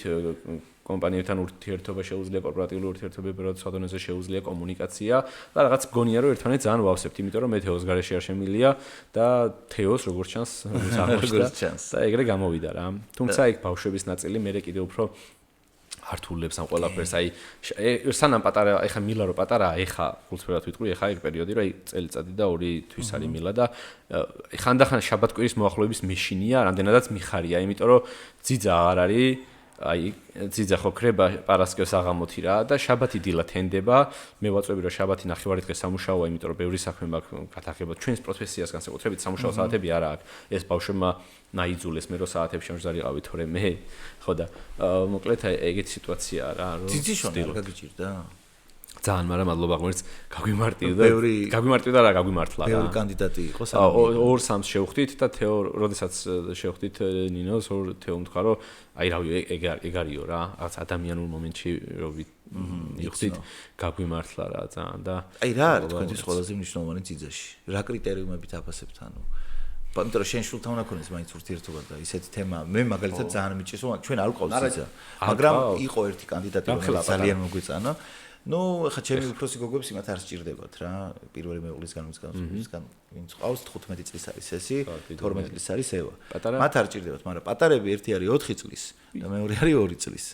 კომპანიებთან ურთიერთობა შეუძლია, კორპორატიული ურთიერთობები როდის დონეზე შეუძლია კომუნიკაცია და რაღაც მგონია რომ ერთმანეთს ძალიან ვავსებთ, იმიტომ რომ მე თეოს გარეშე არ შემილია და თეოს როგორც ჩანს და ეგრე გამოვიდა რა. თუმცა იქ ბავშვების ნაწილი მე კიდე უფრო ართულებს ამ ყველაფერს, აი სანამ პატარა, ეხა მილა რო პატარაა, ეხა გულწრფელად ვიტყვი, ეხა ეგ პერიოდი რო აი წელიწადი და 2 თვის არის მილა და ხანდახან შაბათ-კვირის მოახლოების მეშინია, რამდენადაც მიხარია, იმიტომ რომ ძიძა აღარ არის, აი ძიძა ხო ქრება პარასკევს აღამოთი რა და შაბათი დილად ენდება, მე ვაწვევი რომ შაბათი ნახევარი დღე სამუშაოა, იმიტომ რომ ბევრი საქმე მაქვს გათახება ჩვენს პროფესიას განსაკუთრებით სამუშაო საათები არა აქვს, ეს ბავშვებმა ნაიძულეს მე რო საათებში შემჟარიყავი თორე მე ხო და მოკლედ ეგეთი სიტუაციაა რა რომ ძიძიშონა არ გაგიჭირდა ძალიან, მაგრამ მადლობა ღმერთს გაგვიმარტივდა რა გაგვიმართლა რა. ბევრი კანდიდატი იყო ორ-სამს შევხვდით და თეო, როდესაც შევხვდით ნინოს, თეო თქვა რომ აი რავი ეგ არისო რა, რაღაც ადამიანურ მომენტში რო ვიხდით, გაგვიმართლა რა ძალიან და აი რა არის თქვენთვის ყველაზე მნიშვნელოვანი ძიძაში? რა კრიტერიუმებით აფასებთ ანუ? იმიტომ რომ შენ შულთან უნდა ქონდეს მაინც ურთიერთობა და ისეთი თემა მე მაგალითად ძალიან მიჭირს, ჩვენ არ ვყავს ძიძა, მაგრამ იყო ერთი კანდიდატი რომელიც ძალიან მოგვეწანა. ნუ ხა ჩემი უფროსი გოგოებს იმათ არ სჭირდებათ რა პირველი მეუღლისგან ვინც ყავს 15 წლის არის ესი 12 წლის არის ევა მათ არ სჭირდებათ მაგრამ პატარები ერთი არის 4 წლის და მეორე არის 2 წლის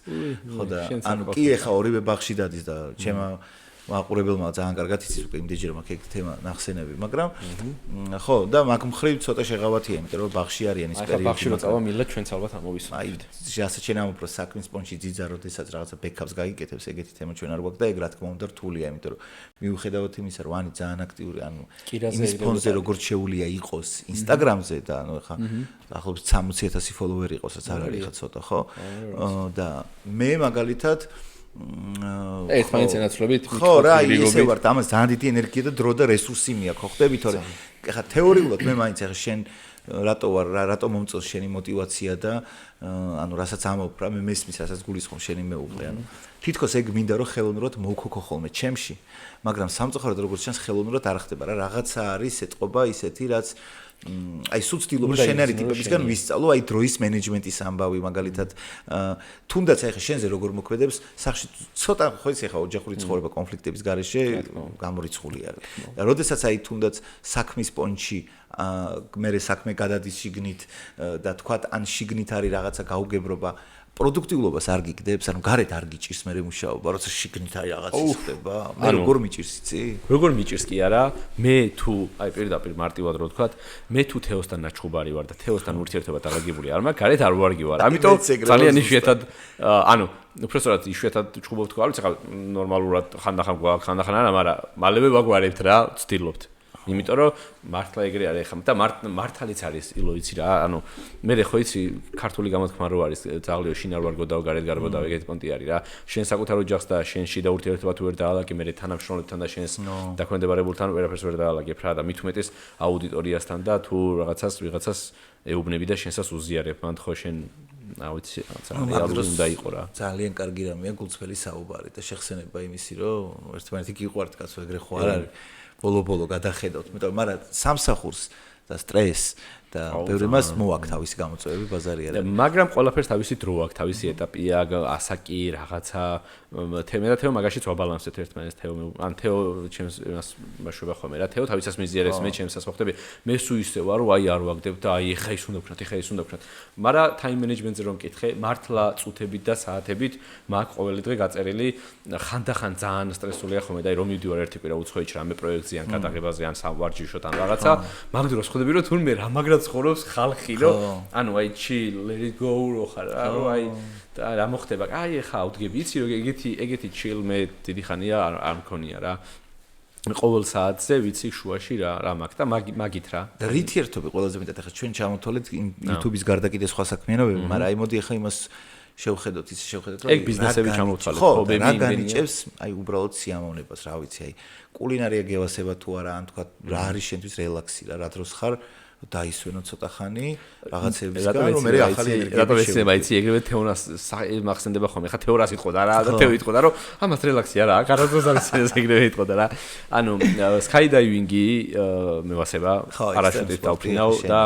ხო და ანუ კი ეხა ორივე ბაღში დადის და ჩემა მაყურებელმა ძალიან კარგად იცის უკვე იმდენჯერ მაქვს ეგ თემა ნახსენები მაგრამ ხო და მაგ მხრივ ცოტა შეღავათია იმიტომ რომ ბაღში არიან ის პერიოდი ბაღში რო წავა მილა ჩვენც ალბათ ამოვისვით აი ასე ჩვენ ამ უფრო საქმის პონჩი ძიძა როდესაც რაღაცა ბექაპს გაიგეთებს ეგეთი თემა ჩვენ არ გვაქვს და ეგ რა თქმა უნდა რთულია იმიტომ რომ მიუხედავად იმისა რომ ანი ძალიან აქტიური ანუ იმის ფონზე როგორც შეუულია იყოს ინსტაგრამზე და ანუ ხა ახლობლად 60,000 ფოლოვერი იყოს რაც არ არის ხა ცოტა ხო და მე მაგალითად ერთმანეთს ენაცვლებით ხო რა ისე ვარ ამას ძალიან დიდი ენერგია და დრო და რესურსი მიაქვს ხო ხდები თორე ხა თეორიულად მე მაინც ახლა შენ რატო ვარ რატო მომწონს შენი мотиваცია და ანუ რასაც ამობ რა მე მესმის რასაც გულისხმობ შენი მეუღლე ანუ თითქოს ეგ მინდა რომ ხელოვნურად მოვქოქო ხოლმე ჩემში მაგრამ სამწუხაროდ როგორც ჩანს ხელოვნურად არ ხდება რა რაღაცა არის ეთყობა ისეთი რაც აი სუცდილობ შენერი ტიპებისგან ვისწავლო აი დროის მენეჯმენტის ამბავი მაგალითად თუნდაც აი ხა შენზე როგორ მოქმედებს სახში ცოტა ხო იცი ხა ოჯახური ცხოვრება კონფლიქტების გარეშე გამორიცხული არის და როდესაც აი თუნდაც საქმის პონჩი მე საქმე გადადის შიგნით და თქვათ ან შიგნით არის რაღაცა გაუგებრობა პროდუქტიულობას არ გიგდებს, ანუ გარეთ არ გიჭირს მე მუშაობა, როცა შიგნით არის რაღაცა ხდება. მე როგორ მიჭირს იცი? როგორ მიჭირს კი არა, მე თუ აი პირდაპირ მარტივად რო ვთქვათ, მე თუ თეოსთან ნაჩხუბარი ვარ და თეოსთან ურთიერთობა დაგაგებული არ მაქვს, გარეთ არ ვარგი ვარ. ამიტომ ძალიან იშვიათად ანუ უბრალოდ იშვიათად ჩხუბობ თქვა, არ ვიცი ხა ნორმალურად ხანდახან გვაქვს, ხანდახან არა, მაგრამ მალევე ვაგვარებთ რა, ვცდილობთ. იმიტომ რომ მართლა ეგრე არის ხა და მართალიც არის ილო იცი რა ანუ მე ხო იცი ქართული გამოთქმა რო არის ძაღლიო შინ არ ვარ გოდავ გარეთ გარბოდავ ეგეთი პონტი არის რა შენ საკუთარ ოჯახს და შენში და ურთიერთობა თუ ვერ დაალაგე მე თანამშრომლებთან და შენს დაქვემდებარებულთან ვერაფერს ვერ დაალაგებ რა და მით უმეტეს აუდიტორიასთან და თუ ვიღაცას ეუბნები და შენსაც უზიარებ მან ხო შენ აუ იცი რეალური უნდა იყო რა ძალიან კარგი რამეა გულწრფელი საუბარი და შეხსენება იმისი რომ ერთმანეთი გიყვართ კაცო ეგრე ხო არ არის ბოლო გადახედავთ, მაგრამ სამსახურს და სტრესს და ბევრი მას მოაქვს თავისი გამოწვევები ბაზარი არის. მაგრამ ყველაფერს თავისი დრო აქვს, თავისი ეტაპია, ასაკი, რაღაცა თეო მაგაშიც ვაბალანსეთ ერთმანეთს თეო ან თეო ჩემს იმას მაშობა ხოლმე რა თეო თავისას მიზიარებს მე ჩემსას მოხდები მე სულ ისე ვარ რომ აი არ ვაგდებ და აი ეხა ის უნდა ვქნათ ეხა ის უნდა ვქნათ მაგრამ time management-ზე რომ მკითხე მართლა წუთებით და საათებით მაქვს ყოველი დღე გაწერილი ხანდახან ძალიან სტრესულია ხოლმე და აი რომ მივდივარ ერთი კვირა უცხოეთში რამე პროექტზე ან გადაღებაზე ან სავარჯიშოთ ან რაღაცა მაგ დროს ხვდები რომ თუნმე რა მაგრად ცხოვრობს ხალხი რომ ანუ აი chill let it go რო ხარ რომ აი და რა მოხდება? აი ეხა ავდგები, იცი რომ ეგეთი chill მე დიდი ხანია არ მქონია რა. ყოველ საათზე ვიცი შუაში რა მაქვს და მაგით რა. და რითი ერთობი ყველაზე მეტად ეხა ჩვენ ჩამოთვალეთ YouTube-ის გარდა კიდე სხვა საქმიანობები, მაგრამ აი მოდი ეხა იმას შევხედოთ, ისე შევხედოთ რომ ეგ ბიზნესები ჩამოთვალეთ, ხობები რა განიჭებს, აი უბრალოდ სიამოვნებას, რა ვიცი, აი კულინარია გევასება თუ არა, ან თქვა რა არის შენთვის რელაქსი რა დროს ხარ დაისვენო ცოტა ხანი რაღაცებისგან რომ მე ახალი რატომ ეს მეცი ეგრევე თეორას მახსენდება ხოლმე ხა თეორას იტყოდა რა და თეო იტყოდა რომ ამას რელაქსია რა გარდაძოს არის ეგრევე იტყოდა რა ანუ skydiving-ი მევასება პარაშუტით დავფრინავ და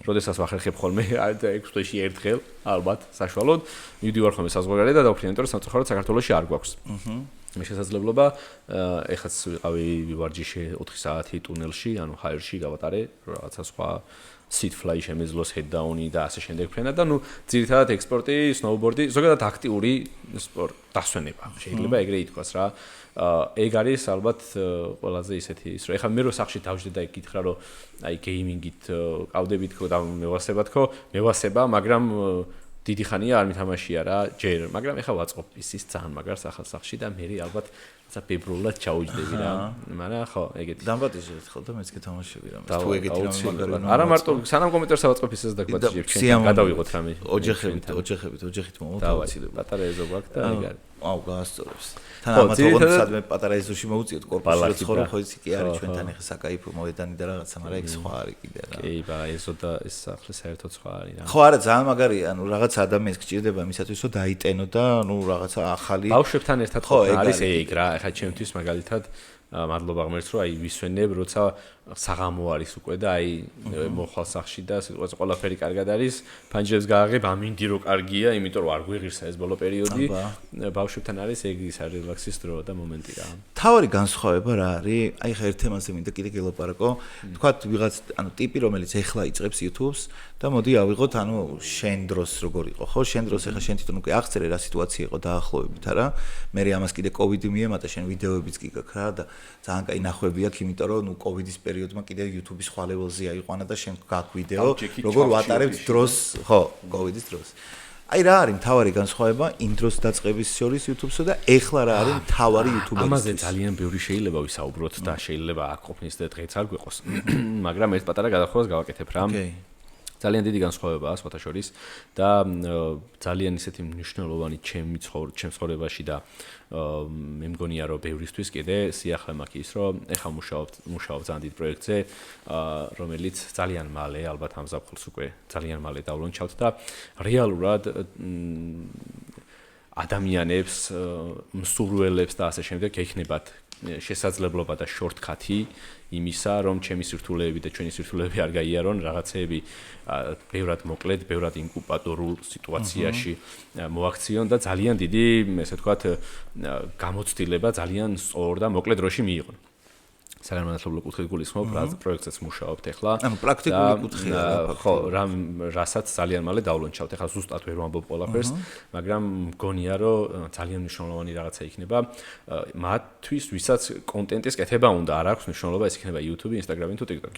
როდესაც ვახერხებ ხოლმე 6 თვეში ერთხელ ალბათ საშუალოდ მივდივარ ხოლმე საზღვარგარეთ და დავფრინავ იმიტომ რომ სამწუხაროდ საქართველოში არ გვაქვს მე შესაძლებლობა ეხაც ვიყავი ვივარჯიშე 4 საათი ტუნელში ანუ ჰაერში გავატარე რაღაცა სხვა seat fly შემეძლოს head down-ი და ასე შემდეგ ფრენა და ნუ ძირითადად ექსპორტი, სნოუბორდი, ზოგადად აქტიური სპორტ დასვენება. შეიძლება ეგრე ითქვას რა. ეგ არის ალბათ ყველაზე ისეთი ის რომ ეხლა მე რო სახში დავждე და ეკითხრა რომ აი გეიმინგით ყავდებით ხო და მევასება, მაგრამ დიდი ხანია არ მithამაშია რა, ჯერ, მაგრამ ეხლა ვაწყობ ის ძალიან მაგარ სახში და მე ალბათ საფებრულად ჩაუჯდები რა. მაგრამ ხო, ეგეთი. დამბატიჟეთ ხო და მეც გეთამაშები რა. თუ ეგეთი რამე მაგარი. არა მარტო სანამ კომპიუტერს ავაწყობ ისეც დაგვაჭირებ ჩვენ გადავიღოთ რამე. ოჯახებით მოვუწილებ. პატარა ეზო გვაქვს და ეგ არის. აუ გაასწორებს. თან ამათ ოღონდ სადმე პატარა ეზოში მოვუწიოთ კორპუსში ცხოვრობ ხო იცი კი არის ჩვენთან ეხა საკაიფო მოედანი და რაღაცა, მაგრამ ეგ სხვა არის კიდე რა. კი, ბა ეზო და ეს სახლი საერთოდ სხვა არის რა. ხო არა ძალიან მაგარია, ანუ რაღაც ადამიანს გჭირდება იმისათვის რომ დაიტენო და ანუ რაღაცა ახალი ბავშვებთან ერთად ხო არის ეგ რა. ეხლა ჩემთვის მაგალითად მადლობა ღმერთს რომ აი ვისვენებ როცა საღამო არის უკვე და აი მოხვალ სახში და სიტყვაზე ყველაფერი კარგად არის ფანჯრებს გააღებ ამინდი რომ კარგია იმიტომ რომ არ გვიღირსა ეს ბოლო პერიოდი ბავშვებთან არის ეგ ის არის რელაქსის დრო და მომენტი რა თავი განსხვავება რა არის აი ხა ერთ თემაზე მინდა კიდე გელაპარაკო თქვათ ვიღაც ანუ ტიპი რომელიც ეხლა იწყებს YouTube-ს და მოდი ავიღოთ ანუ შენ დროს როგორ იყო ხო შენ დროს ეხლა შენ თვითონ უკვე აღწერე რა სიტუაცია იყო დაახლოებით არა მე ამას კიდე COVID მიემატა შენ ვიდეოებიც კი გაქვს რა და ძალიან კაი ნახვები აქვს იმიტომ რომ ნუ COVID-ის პერიოდმა კიდე YouTube-ის სხვა level-ზე აიყვანა და შენ გაქვს ვიდეო როგორ ვატარებთ დროს ხო COVID-ის დროს აი რა არის მთავარი განსხვავება იმ დროს დაწყების შორის YouTube-სა და ეხლა რა არის მთავარი YouTube-ის ამაზე ძალიან ბევრი შეიძლება ვისაუბროთ და შეიძლება აქ ყოფნის და დღეც არ გვეყოს მაგრამ ერთ პატარა გადახვევას გავაკეთებ რა ძალიან დიდი განსხვავებაა სხვათა შორის და ძალიან ისეთი მნიშვნელოვანი ჩემს ცხოვრებაში და მე მგონია რომ ბევრისთვის კიდე სიახლე მაქვს ის რომ ეხლა მუშაობ ძალიან დიდ პროექტზე რომელიც ძალიან მალე ალბათ ამ ზაფხულს უკვე ძალიან მალე დავლონჩავთ და რეალურად ადამიანებს მსურველებს და ასე შემდეგ ექნებათ შესაძლებლობა და შორტკატი იმისა რომ ჩემი სირთულეები და ჩვენი სირთულეები არ გაიარონ რაღაცეები ბევრად მოკლედ, ბევრად ინკუბატორულ სიტუაციაში მოაქციონ და ძალიან დიდი, ესე ვთქვათ, გამოცდილება ძალიან სწორ და მოკლედ დროში მიიღონ. საგანმანათლებლო კუთხით გულისხმობ პროექტზეც მუშაობთ ახლა. ანუ პრაქტიკული კუთხია. ხო, რასაც ძალიან მალე დავლონჩავთ. ახლა ზუსტად ვერ ვამბობ ყველაფერს, მაგრამ მგონია რომ ძალიან მნიშვნელოვანი რაღაცა იქნება მათთვის, ვისაც კონტენტის კეთება უნდა, არ აქვს მნიშვნელობა ეს იქნება YouTube, Instagram თუ TikTok.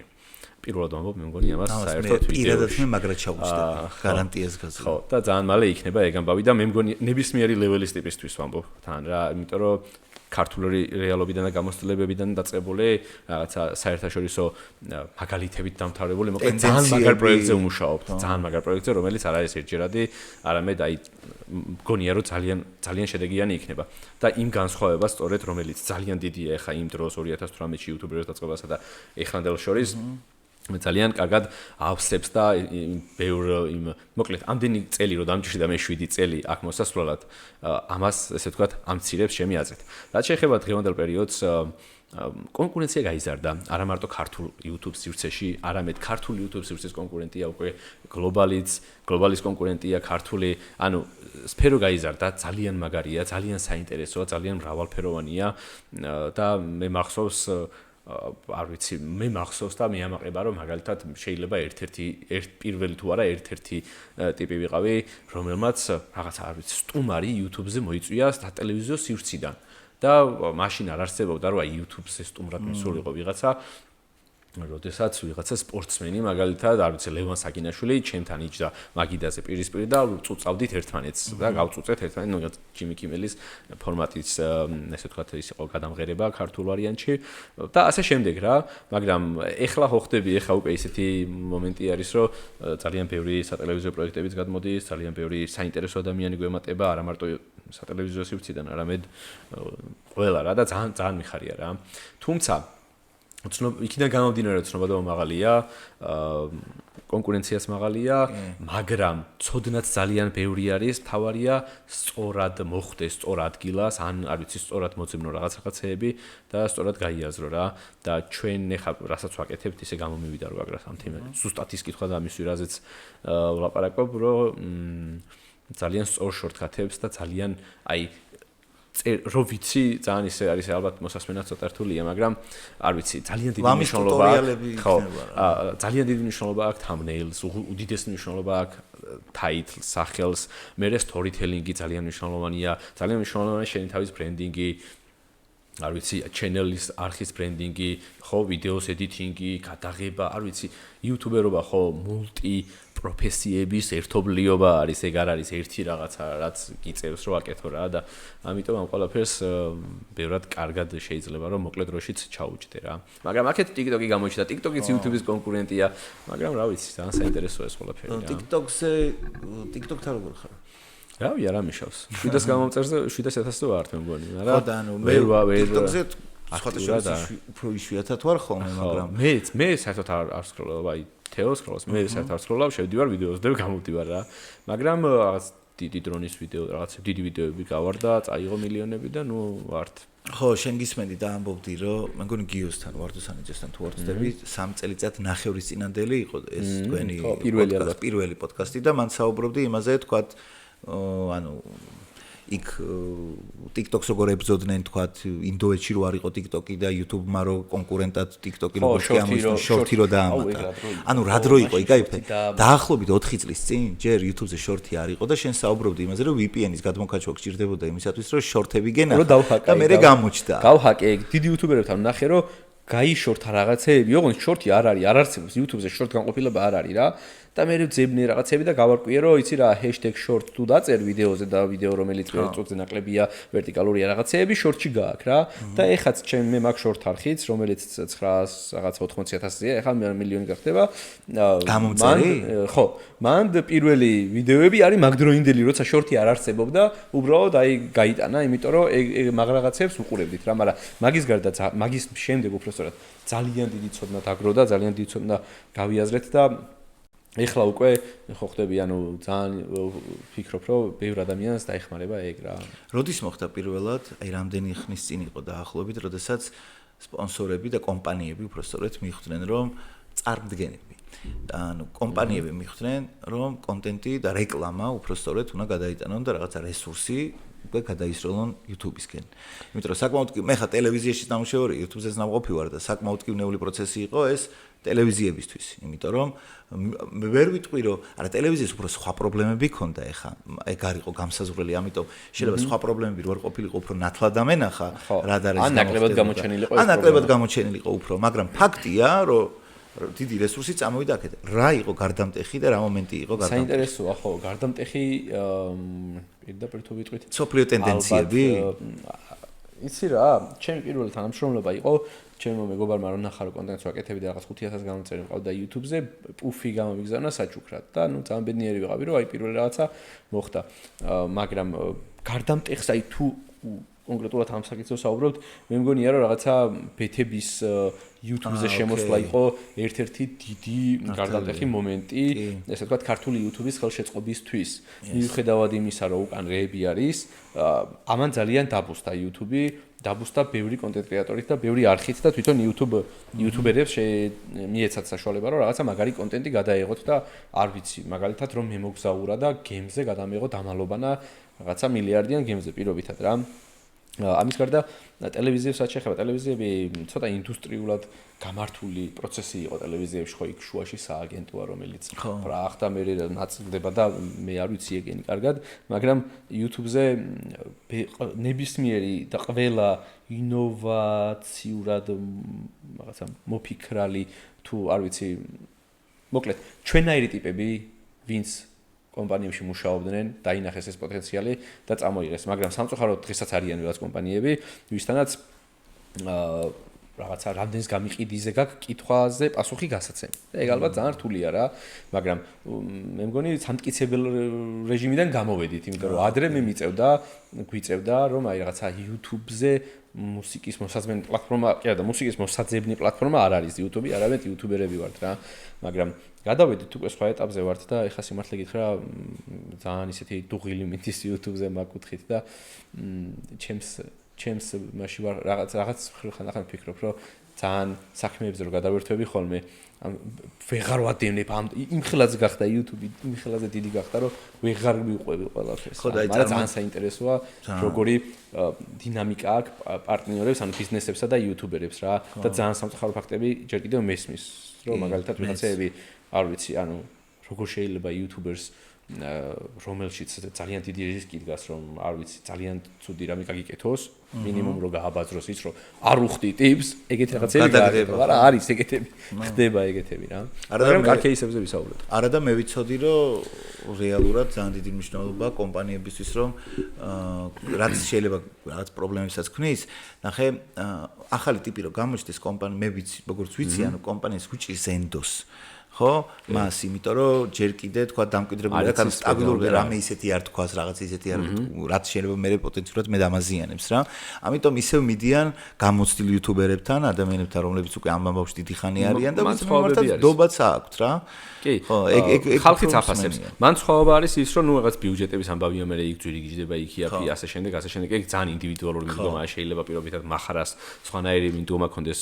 პირველად ვამბობ, მე მგონი ამას საერთოდ ვიდეოში. პირადად მე მაგრად ჩავუწდები, გარანტიას გაზრდა. ხო, და ძალიან მალე იქნება ეგ ამბავი და მე მგონი ნებისმიერი ლეველის ტიპისთვის ვამბობ თან რა, იმიტომ რომ ქართული რეალობიდან და გამოცდილებებიდან დაწყებული რაღაცა საერთაშორისო მაგალითებით დამთავრებული მოკლედ ძალიან მაგარ პროექტზე ვმუშაობთ ძალიან მაგარ პროექტზე რომელიც არ არის ერთჯერადი არამედ აი მგონია რომ ძალიან შედეგიანი იქნება და იმ განსხვავებას სწორედ რომელიც ძალიან დიდია ახლა იმ დროს 2018-ში YouTube-ს დაწყებასა და ეხანდელ შორის მე ძალიან კარგად ავსებს და ბევრ იმ მოკლედ ამდენი წელი რომ დამჭირდა მე 7 წელი აქ მოსასვლელად ამას ესე ვთქვათ ამცირებს ჩემი აზრით. რაც შეეხება დღევანდელ პერიოდს კონკურენცია გაიზარდა არა მარტო ქართულ YouTube სივრცეში, არამედ ქართულ YouTube სივრცეს კონკურენტია უკვე გლობალის კონკურენტია ქართული, ანუ სფერო გაიზარდა, ძალიან მაგარია, ძალიან საინტერესოა, ძალიან მრავალფეროვანია და მე მახსოვს არ ვიცი, მე მახსოვს და მე ამაყება რომ მაგალითად შეიძლება პირველი თუ არა ერთ-ერთი ტიპი ვიყავი, რომელმაც რაღაცა არ ვიცი, სტუმარი YouTube-ზე მოიწვია სატელევიზიო სივრციდან და მაშინ არ არსებობდა რომ აი YouTube-ზე სტუმრად მისულიყო ვიღაცა როდესაც ვიღაცა სპორტსმენი მაგალითად არ ვიცი ლევან საგინაშვილი ჩემთან იჯდა მაგიდაზე პირისპირ და წუწავდით ერთმანეთს და გავწუწეთ ერთმანეთს ნუ ჯიმი კიმელის ფორმატის ესე ვთქვათ ის იყო გადამღერება ქართულ ვარიანტში და ასე შემდეგ რა მაგრამ ეხლა ხო ხდები ეხლა უკვე ისეთი მომენტი არის რომ ძალიან ბევრი სატელევიზიო პროექტებიც გადმოდის ძალიან ბევრი საინტერესო ადამიანი გვემატება არა მარტო სატელევიზიო სივრციდან არამედ ყველა რა და ძალიან მიხარია რა თუმცა იქიდან გამომდინარე ცნობადობა მაღალია, კონკურენციაც მაღალია, მაგრამ ცოდნაც ძალიან ბევრი არის, თავარია სწორად მოხდეს სწორ ადგილას, ან არ ვიცი, სწორად მოძებნო რაღაცეები და სწორად გაიაზრო რა. და ჩვენ ეხლა რასაც ვაკეთებთ, ისე გამომივიდა რომ აგრას ამ თემად. ზუსტად ის კითხვა და მის ვირაზეც ვლაპარაკობ, რომ ძალიან სწორ შორტკატებს და ძალიან რო ვიცი, ძალიან ისე არის ალბათ მოსასმენად ცოტა რთულია, მაგრამ არ ვიცი, ძალიან დიდი მნიშვნელობა აქვს. ხო, ძალიან დიდი მნიშვნელობა აქვს thumbnails, უდიდესი მნიშვნელობა აქვს title, სახელს, მერე storytelling-ი ძალიან მნიშვნელოვანია, ძალიან მნიშვნელოვანია შენი თავის ბრენდინგი, არ ვიცი, channel-ის არხის ბრენდინგი, ხო, ვიდეოს editing-ი, გადაღება, არ ვიცი, YouTuber-ობა ხო, პროფესიების ერთობლიობა არის, ეგ არ არის ერთი რაღაცა, რაც გიწევს რომ აკეთო რა და ამიტომ ამ ყველაფერს ბევრად კარგად შეიძლება რომ მოკლე დროშიც ჩაუჭდე რა. მაგრამ აქეთ TikTok-ი გამოჩნდა, TikTok-იც YouTube-ის კონკურენტია, მაგრამ რა ვიცი, ძალიან საინტერესოა ეს ყველაფერი რა. TikTok-ზე TikTok-თან როგორ ხარ? რავი, არა მიშავს. 700 გამომწერს და 700-ს თუ არ მეგონი, მაგრამ ხო და ანუ მე TikTok-ზე სხვადასხვა უფრო იშვიათად ვარ ხოლმე, მაგრამ მე საერთოდ არ სკროლობ, აი თეოს სკროლს, მე საერთოდ არ სკროლობ, შევდივარ ვიდეოს და გამოვდივარ რა. მაგრამ რაღაც დიდი დრონის ვიდეო, რაღაც დიდი ვიდეოები გავარდა, წაიღო მილიონები და ნუ ვართ. ხო, შენ გისმენდი და ამბობდი, რომ მე მგონი გიოსთან, ვარდოსანიძესთან თუ ვარდები, 3 წელიწად ნახევრის წინანდელი იყო ეს თქვენი პირველი პოდკასტი და მან საუბრობდი იმაზე, თქვათ, ანუ იქ TikTok-ს როგორ ებრძოდნენ, თქვათ, ინდოეთში რო არ იყო TikTok-ი და YouTube-მა რო კონკურენტად TikTok-ი როგორ შეამოწმდა, შორტი რო დაამატა. ანუ რა დრო იყო იქ აიფე? დაახლოებით 4 წლის წინ ჯერ YouTube-ზე შორტი არ იყო და შენ საუბრობდი იმაზე, რომ VPN-ის გადმოქაჩვა გჭირდებოდა იმისათვის, რომ შორტები გენახა და მერე გამოჩნდა. გავჰაკე, დიდი YouTuber-ებთან ნახე, რომ გაიშორთა რაღაცეები, ოღონდ შორტი არ არის, არ არსებობს YouTube-ზე შორტ განყოფილება არ არის რა. და მე ძებნე რაღაცები და გავარკვიე რომ იცი რა #short თუ დაწერ ვიდეოზე და ვიდეო რომელიც წუთზე ნაკლებია ვერტიკალური რაღაცეები შორტში გააქვს რა და ეხაც მე მაგ შორტ არხიც რომელიც 900 რაღაც 80000-ია ეხლა მილიონი გახდება გამომწერი ხო მან პირველი ვიდეოები არის მაგდროინდელი როცა შორტი არ არსებობდა უბრალოდ აი გაიტანა იმიტომ რომ მაგ რაღაცებს უყურებდით რა მაგრამ მაგის გარდა მაგის შემდეგ უბრალოდ ძალიან დიდი ცოდნა დაგრო და ძალიან დიდი ცოდნა გავიაზრეთ და ეხლა უკვე ხო ხდები, ანუ ძალიან ვფიქრობ, რომ ბევრ ადამიანს დაეხმარება ეგ რა. როდის მოხდა პირველად, აი რამდენი ხნის წინ იყო დაახლოებით, როდესაც სპონსორები და კომპანიები უბრალოდ მიხვდნენ, რომ წარმდგენები. ანუ კომპანიები მიხვდნენ, რომ კონტენტი და რეკლამა უბრალოდ უნდა გადაიტანონ და რაღაცა რესურსი უკვე გადაისროლონ YouTube-ისკენ. იმიტომ რომ საკმაოდ მე ხა ტელევიზიაში დამუშავე, YouTube-ზეც ნამყოფი ვარ და საკმაოდ კიბნეული პროცესი იყო ეს ტელევიზიებისთვის, იმიტომ რომ მე ვერ ვიტყვი რომ არა ტელევიზიას უფრო სხვა პრობლემები ქონდა ეხა ეგ არ იყო გამსაზღვრელი, ამიტომ შეიძლება სხვა პრობლემები რო არ ყოფილიყო უფრო ნათლად ამენახა რა და ან ნაკლებად გამოჩენილიყო ან ნაკლებად გამოჩენილიყო უფრო, მაგრამ ფაქტია რომ დიდი რესურსი წამოვიდა აქეთ. რა იყო გარდამტეხი და რა მომენტი იყო გარდამტეხი? საინტერესოა, ხო, გარდამტეხი პირდაპირ თუ ვიტყვით სოფლიო ტენდენციები? იცი რა, ჩემი პირველი თანამშრომლობა იყო ჩემო მეგობარმა რომ ნახა რომ კონტენტს ვაკეთებდი რაღაც 5000 გამომწერი მყავდა YouTube-ზე, პუფი გამომიგზავნა საჩუქრად და ნუ ძალიან ბედნიერი ვიყავი რომ აი პირველი რაღაცა მოხდა. მაგრამ გარდამტეხს აი თუ კონკრეტულად ამ საკითხს საუბრობთ, მე მგონია რომ რაღაცა ბეთების YouTube-ზე შემოსვლა იყო ერთ-ერთი დიდი გარდამტეხი მომენტი, ესე ვთქვათ, ქართული YouTube-ის ხელშეწყობისთვის. მიუხედავად იმისა, რომ უკან რეები არის, ამან ძალიან დაბუსტა YouTube-ი, დაბუსტა ბევრი კონტენტ კრეატორით და ბევრი არხით და თვითონ YouTuber-ებს მიეცათ საშუალება, რომ რაღაცა მაგარი კონტენტი გადაეღოთ და არ ვიცი, მაგალითად რომ მე მოგზაურა და გემზე გადამეღო დამალობანა რაღაცა მილიარდიან გემზე პირობითად რა. ამის გარდა ტელევიზიებს რაც შეეხება ტელევიზიები ცოტა ინდუსტრიულად გამართული პროცესი იყო ტელევიზიებში ხო იქ შუაში სააგენტოა რომელიც პრახტა მე ნაწილდება და მე არ ვიცი ეგენი კარგად მაგრამ YouTube-ზე ნებისმიერი და ყველა ინოვაციურად რაღაცა მოფიქრალი თუ არ ვიცი მოკლედ ჩვენაირი ტიპები ვინც კომპანიებში მუშაობდნენ, დაინახეს ეს პოტენციალი და წამოიღეს, მაგრამ სამწუხაროდ დღესაც არიან რაღაც კომპანიები, ვისთანაც რაღაცა რამდენს გამიყიდიზე გაქვს კითხვაზე პასუხი გასაცემი. და ეგ ალბათ ძალიან რთულია რა, მაგრამ მე მგონი სამტკიცებელ რეჟიმიდან გამოვედით, იმიტომ რომ ადრე მე გვიწევდა რომ აი რაღაცა YouTube-ზე მუსიკის მოსაზრენი პლატფორმა, კი არა და მუსიკის მოსაძებნი პლატფორმა არ არის YouTube-ი, არამედ YouTuber-ები ვართ რა, მაგრამ გადავედით უკვე სხვა ეტაპზე ვართ და ეხლა სიმართლე გითხრა ძალიან ისეთი დუღილი მიდის YouTube-ზე მაგუთხით და ჩემს მაშინ ვარ რაღაც ხან ფიქრობ რომ ძალიან საქმეებზე რომ გადავერთვები ხოლმე ვეღარ ვადევნებ ამ იმ ხელაზე გახდა YouTube-ი იმ ხელაზე დიდი გახდა რომ ვეღარ მივყვები ყველაფერს მაგრამ ძალიან საინტერესოა როგორი დინამიკა აქვს პარტნიორებს ანუ ბიზნესებსა და YouTuber-ებს რა და ძალიან სამწუხარო ფაქტები ჯერ კიდევ მესმის რომ მაგალითად ვიღაცები არ ვიცი ანუ როგორ შეიძლება YouTubers რომელშიც ძალიან დიდი რისკი დგას რომ არ ვიცი ძალიან ცუდი რამე გაგიკეთოს მინიმუმ რო გააბაზროს ის რომ არ უხდი ტიპს ეგეთი რაღაცები გააკეთო არა არის ეგეთები ხდება ეგეთები რა მაგრამ კარგ кейსებზე ვისაუბრეთ არა და მე ვიცოდი რომ რეალურად ძალიან დიდი მნიშვნელობა კომპანიებისთვის რომ რაც შეიძლება რაღაც პრობლემებსაც ქმნის ნახე ახალი ტიპი რო გამოჩნდეს კომპანია მე ვიცი როგორც ვიცი ანუ კომპანიას უჭირს ენდოს ხო მას იმიტომ რომ ჯერ კიდე თქვა დამკვიდრებული რა თან სტაბილური რამე ისეთი არ თქვას რაღაც ისეთი არ რაც შეიძლება მე პოტენციურად მე დამაზიანებს რა ამიტომ ისევ მიდიან გამოცდილ იუთუბერებთან ადამიანებთან რომლებიც უკვე ამ ამბავში დიდი ხანი არიან და მართლაც დობაც აქვთ რა კი ეგ ხალხიც აფასებს მან სხვაობა არის ის რომ ნუ რაღაც ბიუჯეტების ამბავია მე იქ ძვირი გიждდება იქიაფი ასე შემდეგ ეგ ძალიან ინდივიდუალური მდგომაა შეიძლება პირობითად מחარას სხვანაირი მინდომა კონდეს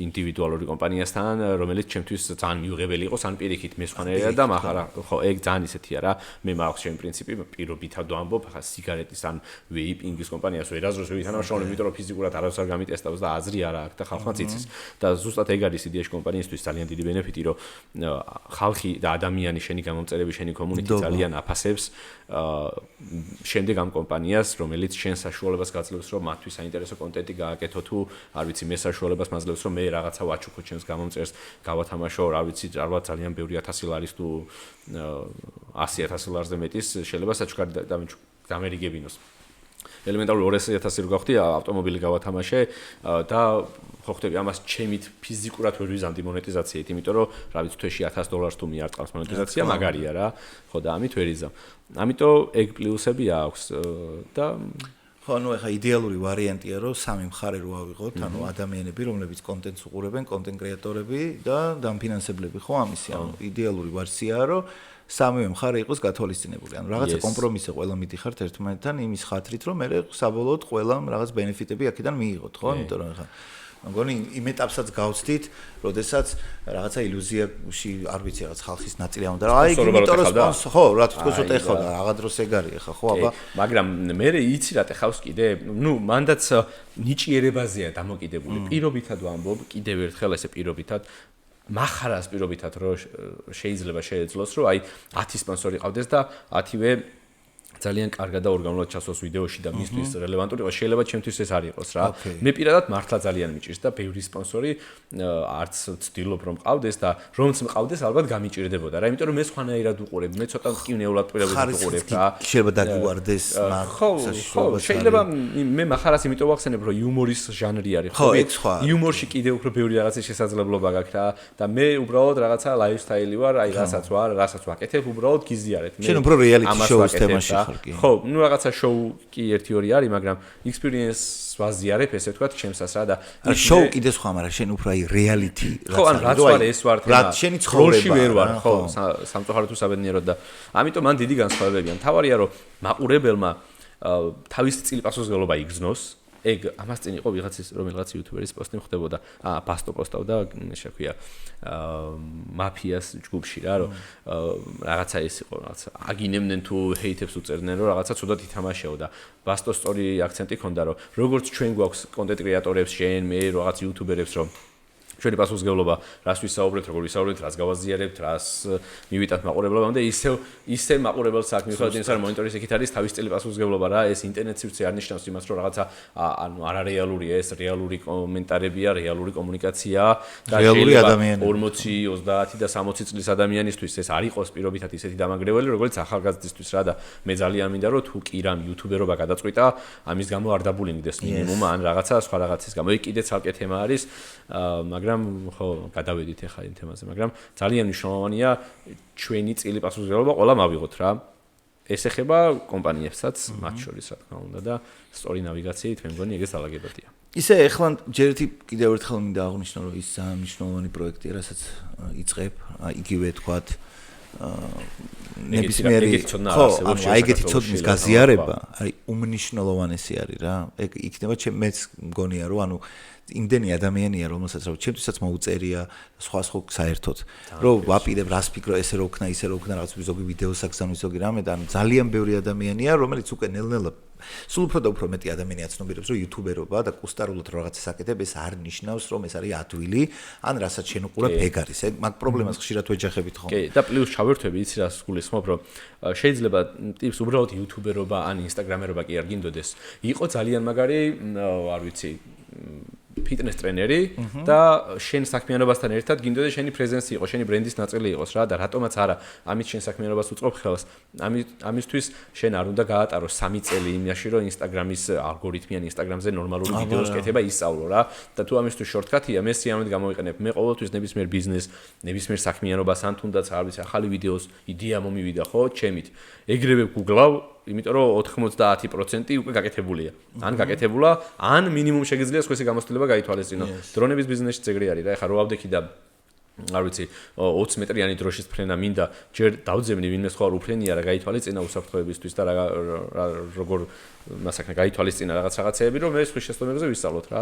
ინდივიდუალური კომპანიასთან რომელიც ჩემთვის ძალიან მიუღებელი იყოს ან პირიქით მე სხვანაირად და מחარა ხო ეგ ძალიან ისეთია რა მე მაქვს ჩემი პრინციპი პირობითად ვამბობ ხა სიგარეტის ან ვეიპინგის კომპანიას ვერაზროს ვითანამშრომლობ იმიტომ რომ ფიზიკურად არასდროს არ გამიტესტავს და აზრი არ აქვს და ხალხმაც იცის და ზუსტად ეგ არის იდეაში კომპანიისთვის ძალიან დიდი ბენეფიტი რომ ხალხი და ადამიანი შენი გამომწერები შენი კომუნიტი ძალიან აფასებს შემდეგ ამ კომპანიას რომელიც შენ საშუალებას გაძლევს რომ მათთვის საინტერესო კონტენტი გააკეთო თუ არ ვიცი მე საშუალებას მაძლევს რომ მე რაღაცა ვაჩუქო ჩემს გამომწერს გავათამაშო რა ვიცი ძალიან ბევრი 1000 ლარის თუ 100000 ლარზე მეტის შეიძლება საჩუქარი დამერიგებინოს ელემენტარული 200000 რო გავხდი ავტომობილი გავათამაშე და ხო ხტები ამას ჩემით ფიზიკურად ვერ ვიზამდი მონეტიზაციით იმიტომ რომ რა ვიცი თვეში $1000 თუ მიარტყავს მონეტიზაცია მაგარია რა ხო და ამით ვერ იზამ ამიტომ ეგ პლუსები აქვს და ხო ნუ ეხა იდეალური ვარიანტია რომ სამი მხარე რო ავიღოთ ანუ ადამიანები რომლებიც კონტენტს უყურებენ კონტენტ კრეატორები და დამფინანსებლები ხო ამისი ანუ იდეალური ვერსიაა რომ სამივე მხარე იყოს გათვალისწინებული ანუ რაღაცა კომპრომისზე ყველა მიდიხართ ერთმანეთთან იმის ხათრით რომ მე საბოლოოდ ყველამ რაღაც ბენეფიტები აქედან მიიღოთ ხო იმიტომ რომ ეხა მგონი იმ ეტაპსაც გავცდით, როდესაც რაღაცა ილუზიაში არ ვიცი რაღაც ხალხის ნაწილი ამ და აი იმიტომ რომ სპონსორ ხო რა თქოს უთა ეხავდა რაღა დროს ეგ არის ეხა ხო აბა მაგრამ მე იცი რა ეხავს კიდე ნუ მანდაც ნიჭიერებაზეა დამოკიდებული პირობითად ვამბობ კიდევ ერთხელ ესე პირობითად מחარას პირობითად რომ შეიძლება შეეძლოს რომ აი 10 სპონსორი ყავდეს და 10-ვე ძალიან კარგად და ორგანულად ჩასვას ვიდეოში და მისთვის რელევანტური იყოს შეიძლება ჩემთვის ეს არ იყოს რა მე პირადად მართლა ძალიან მიჭირს და ბევრი სპონსორი არც ცდილობ რომ ყავდეს და რომც მყავდეს ალბათ გამიჭირდებოდა რა იმიტომ რომ მე სხვანაირად უყურებ მე ცოტა მტკივნეულად პირობითად უყურებ რა შეიძლება დაგუარდეს ხო შეიძლება მე מחარას იმიტომ ვახსენებ რომ იუმორის ჟანრი არის ხო იუმორში კიდევ უფრო ბევრი რაღაცის შესაძლებლობა გაქვს რა და მე უბრალოდ რაღაცა ლაიფსტაილი ვარ აი რასაც ვაკეთებ უბრალოდ გიზიარებ შენ უფრო რეალიტი შოუს თემაში ხო, ნუ რაღაცა შოუ კი 1-2 არის, მაგრამ experience ვაზიარებ, ესე ვთქვათ, ჩემსას რა და ის შოუ კიდე სხვა, მაგრამ შენ უფრო აი reality ხო, ან რაც ვარ ეს ვარ რა შენი ცხოვრება ვერ ვარ, ხო, სამწუხაროდ თუ საბედნიეროდ და ამიტომ მან დიდი განსხვავებებია. თავარია რომ მაყურებელმა თავისი წილი პასუხისმგებლობა იგრძნოს ეგ ამას წინ იყო ვიღაცის რომელიღაც იუთუბერის პოსტი ხდებოდა პასტო პოსტავდა შექვია მაფიას ჯგუფში რა რომ რაღაცა ის იყო რაღაც აგინებდნენ თუ ჰეითებს უწერდნენ რომ რაღაცა ცუდად ითამაშეო და ბასტო სტორი აქცენტი ქონდა რომ როგორც ჩვენ გვაქვს კონტენტ კრეატორებს შენ მე რაღაც იუთუბერებს რომ ჩვენი პასუხისმგებლობა რას ვისაუბრეთ, როგორ ვისაუბრეთ, რას გავაზიარებთ, რას მივიტანთ მაყურებლებამდე, ისე მაყურებელს აქ მიხვდეთ იმას, რომ მონიტორის იქით არის თავის წილი პასუხისმგებლობა რა, ეს ინტერნეტ სივრცე არ ნიშნავს იმას, რომ რაღაცა ანუ არარეალურია, ეს რეალური კომენტარებია, რეალური კომუნიკაციაა და რეალური ადამიანები 40, 30 და 60 წლის ადამიანისთვის ეს არ იყოს პირობითად ისეთი დამაგრეველი, როგორც ახალგაზრდისთვის რა და მე ძალიან მინდა რომ თუ კი რამ იუთუბერობა გადაწყვიტა, ამის გამო არ დაბულინგდეს მინიმუმ ან რაღაცა სხვა რაღაცის გამო. იქ კიდე ცალკე თემა არის, მაგრამ ხო გადავედით ახლა იმ თემაზე, მაგრამ ძალიან მნიშვნელოვანია ჩვენი წილი პასუხისმგებლობა ყველა მავიღოთ რა. ეს ეხება კომპანიებსაც, მათ შორის რა თქმა უნდა და სწორი ნავიგაციით მე მგონი ეგეც ალაგებადია. ისე ეხლა ჯერეთი კიდევ ერთხელ მინდა აღვნიშნო, რომ ის ძალიან მნიშვნელოვანი პროექტია, რასაც იწყებ, იგივე თქვათ ნებისმიერი ეგეთი ცოდნის გაზიარება, არის უმნიშვნელოვანესი არის რა. ეგ იქნება მეც მგონია, რომ ანუ იმდენი ადამიანია, რომელსაც რა ჩემთვისაც მოუწერია სხვა საერთოდ. რომ ვაპირებ რას ფიქრო, ესე რო ქნა, ისე რო ქნა, რაღაც ზოგი ვიდეოს აგზავნი, ზოგი რამე და ანუ ძალიან ბევრი ადამიანია, რომელიც უკვე ნელ-ნელა სულ უფრო და უფრო მეტი ადამიანი აცნობიერებს, რომ იუთუბერობა და კუსტარულად რაღაცას აკეთებ, ეს არ ნიშნავს, რომ ეს არის ადვილი, ან რასაც შენ უყურებ ეგ არის. ეგ მაგ პრობლემას ხშირად ვეჯახებით ხოლმე. კი, და პლუს ჩავერთვები, იცი რას გულისხმობ, რომ შეიძლება ტიპს უბრალოდ იუთუბერობა ან ინსტაგრამერობა კი არ გინდოდეს. იყო ძალიან მაგარი, არ ვიცი, ფიტნეს ტრენერი და შენ საქმიანობასთან ერთად გინდოდეს შენი პრეზენსი იყოს, შენი ბრენდის ნაწილი იყოს რა და რატომაც არა, ამით შენ საქმიანობას უწყობ ხელს. ამისთვის შენ არ უნდა გაატაროს 3 წელი იმაში, რომ ინსტაგრამის ალგორითმი ან ინსტაგრამზე ნორმალური ვიდეოს კეთება ისწავლო რა და თუ ამისთვის შორტკატია, მე სიამოვნებით გამოვიყენებ. მე ყოველთვის ნებისმიერ ბიზნეს, ნებისმიერ საქმიანობას ან თუნდაც არ ვიცი, ახალი ვიდეოს იდეა მომივიდა, ხო, ჩემით. ეგრევე გუგლავ იმიტომ რომ 90% უკვე გაკეთებულია. ან გაკეთებულა, ან მინიმუმ შეგიძლია სხვისი გამოცდილება გაითვალისწინო. დრონების ბიზნესში ეგრე არის რა. ეხლა რო ავდექი და არ ვიცი 20 მეტრიანი დროშის ფრენა მინდა, ჯერ დავძებნი ვინმე სხვა რო ფრენია რა გაითვალისწინა უსაფრთხოებისთვის და როგორ მასაკნა გაითვალისწინა რაღაცეები, რომ მე სხვის შესწავლებზე ვისწავლოთ რა.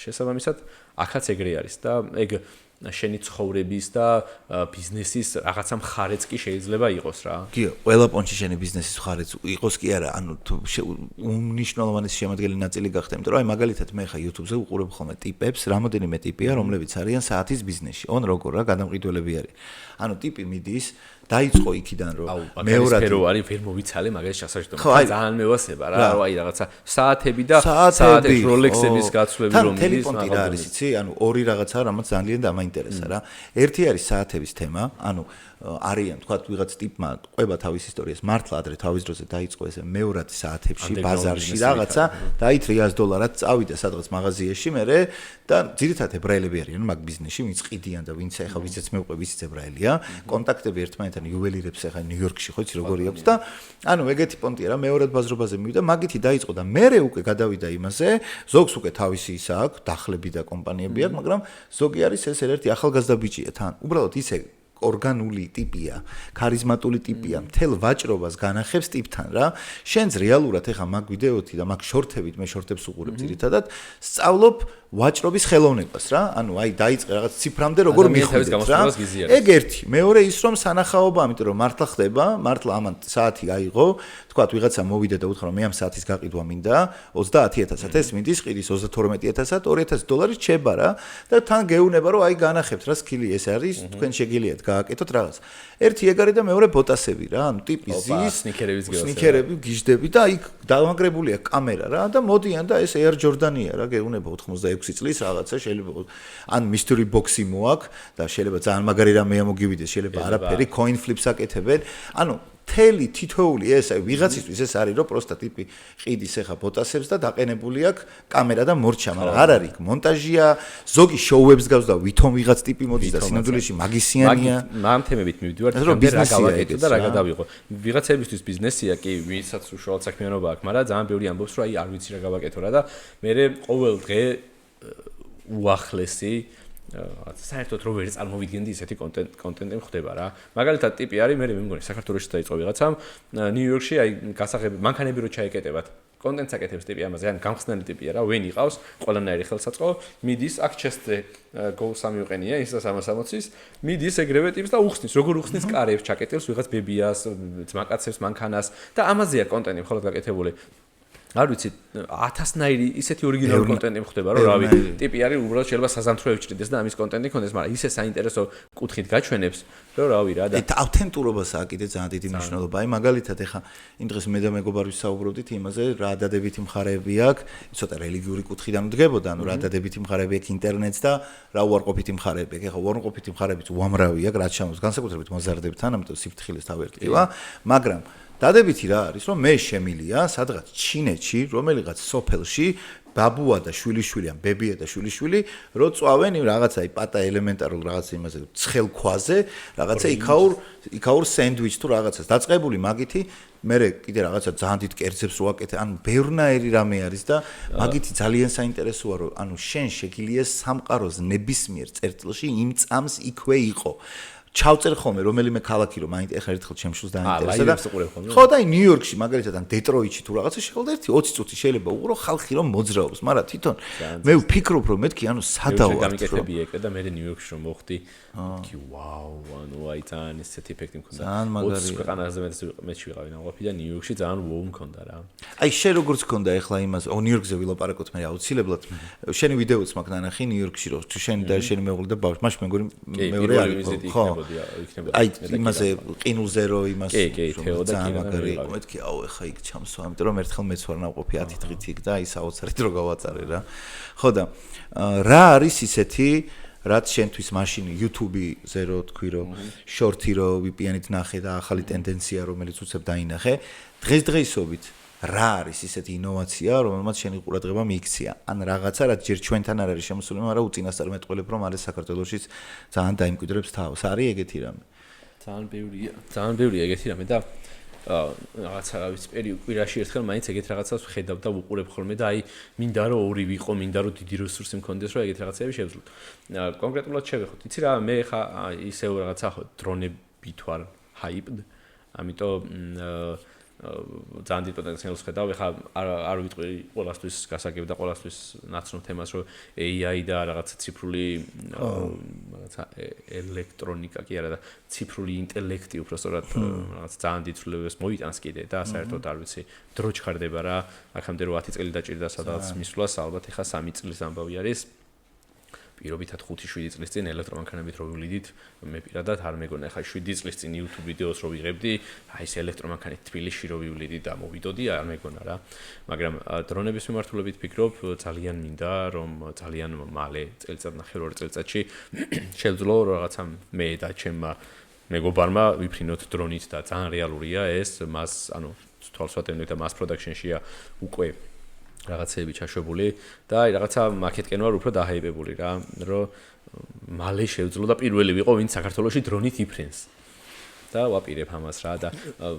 შესაბამისად, ახაც ეგრე არის და ეგ შენი ცხოვრების და ბიზნესის რაღაცა მხარეც კი შეიძლება იყოს რა. კი, ყველა პონჩი შენი ბიზნესის მხარეც იყოს კი არა, ანუ უმნიშვნელოვანესი შემადგენელი ნაწილი გახდა, იმიტომ რომ აი მაგალითად მე ხა YouTube-ზე უყურებ ხოლმე ტიპებს, რამოდენიმე ტიპია, რომლებიც არიან საათის ბიზნესში. on როგორ რა გადამყიდველები არის. ანუ ტიპი მიდის დაიწყო იქიდან რომ მეორად სფერო არის ვერ მოვიცალე მაგას შესაძლოა ძალიან მევასება რა რომ აი რაღაცა საათები და საათების როლექსების გაცვლები რომ მიდის ტელეფონი რა არის იცი ანუ ორი რაღაცა რამაც ძალიან დამაინტერესა რა ერთი არის საათების თემა ანუ არიან თქვა ვიღაც ტიპმა ყვება თავის ისტორიას მართლა ადრე თავის დროზე დაიწყო ესე მეორად საათებში ბაზარში რაღაცა დაით $100 წავიდა სადღაც მაღაზიაში მერე და ძირითადად ებრაელები არიან მაგ ბიზნესში ვინც ყიდიან და ვინც ახლა ვიზეც მეუყვე ვიცით ებრაელია კონტაქტები ერთმანეთთან იუველირებს ახლა ნიუ-იორკში ხო იცი როგორი აქვს და ანუ ეგეთი პონტია რა მეორად ბაზრობაზე მივიდა მაგითი დაიწყო და მერე უკვე გადავიდა იმაზე ზოგს უკვე თავისი ისა აქვს დახლები და კომპანიები აქვს მაგრამ ზოგი არის ეს ერთი ახალგაზრდა ბიჭია თან უბრალოდ ისე ორგანული ტიპია, ქარიზმატული ტიპია, მთელ ვაჭრობას განახებს ტიპთან რა. შენც რეალურად ეხა მაგ ვიდეოთი და მაგ შორტებით მე შორტებს უყურებ ძირითადად, სწავლობ ვაჭრობის ხელოვნებას რა. ანუ აი დაიწყე რაღაც ციფრამდე როგორ მიხვიდეთ რა. ეგ ერთი, მეორე ის რომ სანახაობა, ამიტომ რომ მართლა ხდება, მართლა ამან საათი აიღო, თქვათ ვიღაცა მოვიდა და უთხრა მე ამ საათის გაყიდვა მინდა 30000-ად, ეს მინდის ყიდის 32000-ად, $2000 ჩება რა და თან გეუნება რომ აი განახებთ რა სკილი ეს არის, თქვენ შეგიძლიათ გააკეთოთ რაღაც. ერთი ეგ არის და მეორე ბოტასები რა, ანუ ტიპი ზის, სნიკერები გიждები და იქ დამაგრებულია კამერა რა და მოდიან და ეს Air Jordan-ია რა, გეუნება 86 წლის რაღაცა შეიძლება ან mystery box-ი მოაქვს და შეიძლება ძალიან მაგარი რამეა მოგივიდეს, შეიძლება არაფერი, coin flips აკეთებენ. ანუ თელი თითოეული ეს ვიღაცისთვის ეს არის რომ პროსტა ტიპი ყიდის ახლა ბოტასებს და დაყენებული აქვს კამერა და მორჩა, მაგრამ არ არის მონტაჟია, ზოგი შოუებს გავს და ვითომ ვიღაც ტიპი მოდის და სინამდვილეში მაგისიანია. მაგ თემებით მივდივართ, რა გავაკეთო და რა გადავიღო. ვიღაცებისთვის ბიზნესია კი, ვისაც უშუალოდ საქმიანობა აქვს, მაგრამ ძალიან ბევრი ამბობს რომ აი არ ვიცი რა გავაკეთო რა და მე ყოველ დღე უახლესი საერთოდ რო ვერ წარმოვიდგენდი ისეთი კონტენტი ხდება რა. მაგალითად ტიპი არის, მე მგონი საქართველოში დაიწყო ვიღაცამ ნიუ-იორკში აი გასაღები მანქანები რო ჩაეკეტებათ. კონტენტს აკეთებს ტიპი ამაზე, ან გამხსნელი ტიპია რა, ვენ იყავს, ყველანაირი ხელსაწყო, მიდის აქ ჩესტზე Go3 უყენია, Insta 360-ის, მიდის ეგრევე ტიპს და უხსნის, როგორ უხსნის კარებს ჩაკეტებს ვიღაც ბებიას, ძმაკაცებს, მანქანას და ამაზეა კონტენტი მხოლოდ გაკეთებული. არ ვიცი 1000-ნაირი ისეთი ორიგინალური კონტენტი ხდება რომ რავი ტიპი არის უბრალოდ შეიძლება საზამთრო ევჭრიდეს და ამის კონტენტი ქონდეს მაგრამ ისე საინტერესო კუთხით გაჩვენებს რომ რავი რა და ავთენტურობასაა კიდე ძალიან დიდი მნიშვნელობა აი მაგალითად ეხა იმ დღეს მე და მეგობარი ვსაუბრობდით იმაზე რა დადებითი მხარეები აქვს ცოტა რელიგიური კუთხიდან ვდგებოდა ანუ რა დადებითი მხარეები აქვს ინტერნეტს და რა უარყოფითი მხარეები აქვს ეხა უარყოფითი მხარეებიც უამრავი აქვს რაც ჩამოს განსაკუთრებით მოზარდებთან ამიტომ სიფრთხილეს თავერთკივა მაგრამ დადებითი რა არის რომ მე შემილია სადღაც ჩინეთში რომელიღაც სოფელში ბაბუა და შვილიშვილი ან ბებია და შვილიშვილი რო წვავენ იმ რაღაცა პატა ელემენტარულ რაღაცა იმაზე ცხელ ქვაზე რაღაცა იქაურ სენდვიჩ თუ რაღაცას დაწყებული მაგითი მე კიდე რაღაცა ძალიან დიდ კერძებს რო აკეთე ან ბევრნაირი რამე არის და მაგითი ძალიან საინტერესოა რომ ანუ შენ შეგიძლია სამყაროს ნებისმიერ წერტილში იმ წამს იქვე იყო ჩავწერ ხოლმე რომელიმე ქალაქი რომ მაინტერესა ეხლა ერთხელ ჩემშულს დაინტერესა და ხო და ნიუ-იორკში მაგალითად ან დეტროიტში თუ რაღაცა შეხედა ერთი 20 წუთი შეიძლება უყურო ხალხი რომ მოძრაობს მაგრამ თვითონ მე ვფიქრობ რომ მეთქი ანუ სადაა გამიკეთები ეკრე და მე ნიუ-იორკში რომ მოხდი კი ვაუ ანუ აი ძალიან ესეთი ეფექტი მქონდა 20 ქვეყანაზე მეც ვიყავი ნაყოფი და ნიუ-იორკში ძალიან ვოუ მქონდა რა აი შენ როგორც მქონდა ეხლა იმას ნიუ-იორკზე ვილაპარაკოთ მე აუცილებლად შენი ვიდეოც მაგ ნანახი ნიუ-იორკში რომ თუ შენ და შენი მეუღლე და ბავშვი მაშინ მეგონი მეორე არის ხო აი იმაზე ყინულზე რო იმას ძალიან მაგარი იყო მეთქი აუ ეხა იქ ჩამსვა ამიტომ რომ ერთხელ მეც ვარ ნაყოფი 10 დღით იქ და ის საოცარით რო გავაწარე რა ხო და რა არის ისეთი რაც შენთვის მაშინ YouTube-ზე რო თქვი რომ შორტი რო VPN-ით ნახე და ახალი ტენდენცია რომელიც უცებ დაინახე დღესდღეობით რა არის ისეთი ინოვაცია რომელმაც შენი ყურადღება მიიქცია ან რაღაცა რაც ჯერ ჩვენთან არ არის შემოსული მაგრამ უწინასწარ მეტყველებ რომ არის საქართველოშიც ძალიან დაიმკვიდრებს თავს არის ეგეთი რამე ძალიან ბევრია ეგეთი რამე და რაღაცა ვის კვირაში ერთხელ მაინც ეგეთ რაღაცას ვხედავ და ვუყურებ ხოლმე და აი მინდა რომ ორი ვიყო მინდა რომ დიდი რესურსი მქონდეს რომ ეგეთ რაღაცები შევძლო კონკრეტულად შევეხოთ იცი რა მე ხა ისევ რაღაცა ხო დრონებით ვარ hyped ამიტომ ძალიან დიდ პოტენციალს ხედავ ეხა არ ვიტყვი ყველასთვის გასაგებ და ყველასთვის ნაცნობ თემას რომ AI და რაღაცა ციფრული რაღაცა ელექტრონიკა კი არა და ციფრული ინტელექტი უბრალოდ რაღაც ძალიან დიდ ცვლილებებს მოიტანს კიდე და საერთოდ არ ვიცი დრო ჩხარდება რა აქამდე რომ 10 წელი დაჭირდა სადღაც მისვლას ალბათ ეხა 3 წლის ამბავი არის პირობითად 5-7 წლის წინ ელექტრომანქანებით რო ვივლიდით მე პირადად არ მეგონა ეხა 7 წლის წინ YouTube ვიდეოს რო ვიღებდი აი ეს ელექტრომანქანით თბილისში რო ვივლიდით და მოვიდოდი არ მეგონა რა მაგრამ დრონების მიმართულებით ვფიქრობ ძალიან მინდა რომ ძალიან მალე წელიწადნახევ 2 წელიწადში შევძლო რაღაცა მე და ჩემმა მეგობარმა ვიფრინოთ დრონით და ძალიან რეალურია ეს მას ანუ თვალსაჩინო და mass production-შია უკვე რაღაცები ჩაშვებული და აი რაღაცა მაკეტკენ ვარ უფრო დაჰაიპებული რა რომ მალე შევძლო და პირველი ვიყო ვინც საქართველოში დრონით იფრენს და ვაპირებ ამას რა და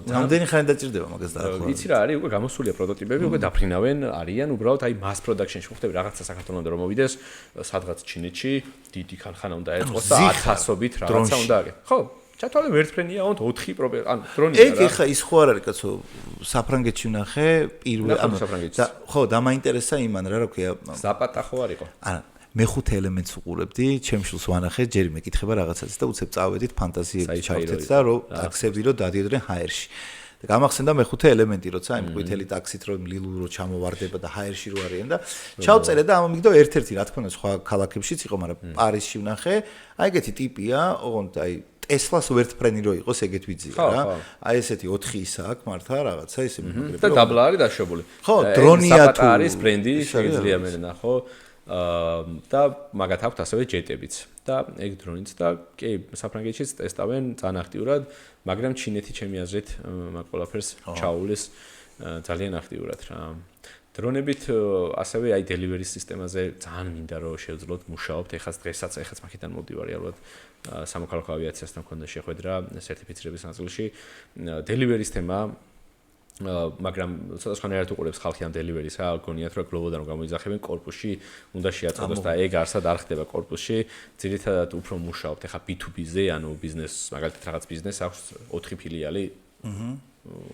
რამდენი ხანი დაჭირდება მაგას დაახლოებით ვიცი რა არის უკვე გამოსულია პროტოტიპები უკვე დაფრინავენ არიან უბრალოდ აი mass production-ში ხდება რაღაცა საქართველოსამდე რომ მოვიდეს სადღაც ჩინეთში დიდი ქარხანა უნდა ეწყოს და 1000-ობით რაღაცა უნდა აკეთოს ხო ჩათვალე ვერტფრენია ოღონდ 4 პრობლემა ანუ დრონია რა ეგ ეხა ის ხო არ არის კაცო საფრანგეთში ვნახე პირველ ანუ ხო დამაინტერესა იმან რა ქვია ზაპატა ხო არისო არა მეხუთე ელემენტს უყურებდი ჩემშულს ვანახე ჯერ მეკითხება რაღაცას და უცებ წავედით ფანტაზიები ჩავთეთ და რომ ტაქსები რომ დადიოდნენ ჰაერში და გამახსენდა მეხუთე ელემენტი როცა იმ ყვითელი ტაქსით რომ ლილუ რო ჩამოვარდება და ჰაერში რო არიან და ჩავწერე და ამომიგდო ერთ-ერთი რა თქმა უნდა სხვა ქალაქებშიც იყო მაგრამ პარიზში ვნახე აი ეგეთი ტიპია ოღონდ აი Tesla-ს ვერტფრენი რო იყოს ეგეთ ვიძია რა. აი ესეთი 4 ისა აქვს მართლა რაღაცა ისე მიმაგრება. და დაბლა არის დაშვებული. ხო, დრონია თუ არის ბრენდი, შეიძლება მე ნახო. და მაგათ აქვთ ასევე ჯეტებიც. და ეგ დრონიც და კი საფრანგეთშიც ტესტავენ ძალიან აქტიურად, მაგრამ ჩინეთი ჩემი აზრით მაგ ყველაფერს ჩაულის ძალიან აქტიურად რა. დრონებით ასევე აი delivery სისტემაზე ძალიან მინდა რომ შევძლოთ მუშაობთ ეხაც დღესაც მაგიდან მოვდივარი ალბათ სამოქალაქო ავიაციასთან მქონდა შეხვედრა სერტიფიცირების ნაწილში delivery სისტემა მაგრამ ცოტა სხვანაირად უყურებს ხალხი ამ delivery-ს რა გონიათ რომ გლობალურად გამოიძახებენ корпуსში უნდა შეაწოდოს და ეგ არსად არ ხდება корпуსში ძირითადად უფრო მუშაობთ ეხა B2B-ზე ანუ ბიზნეს მაგალითად რაღაც ბიზნეს აქვს 4 ფილიალი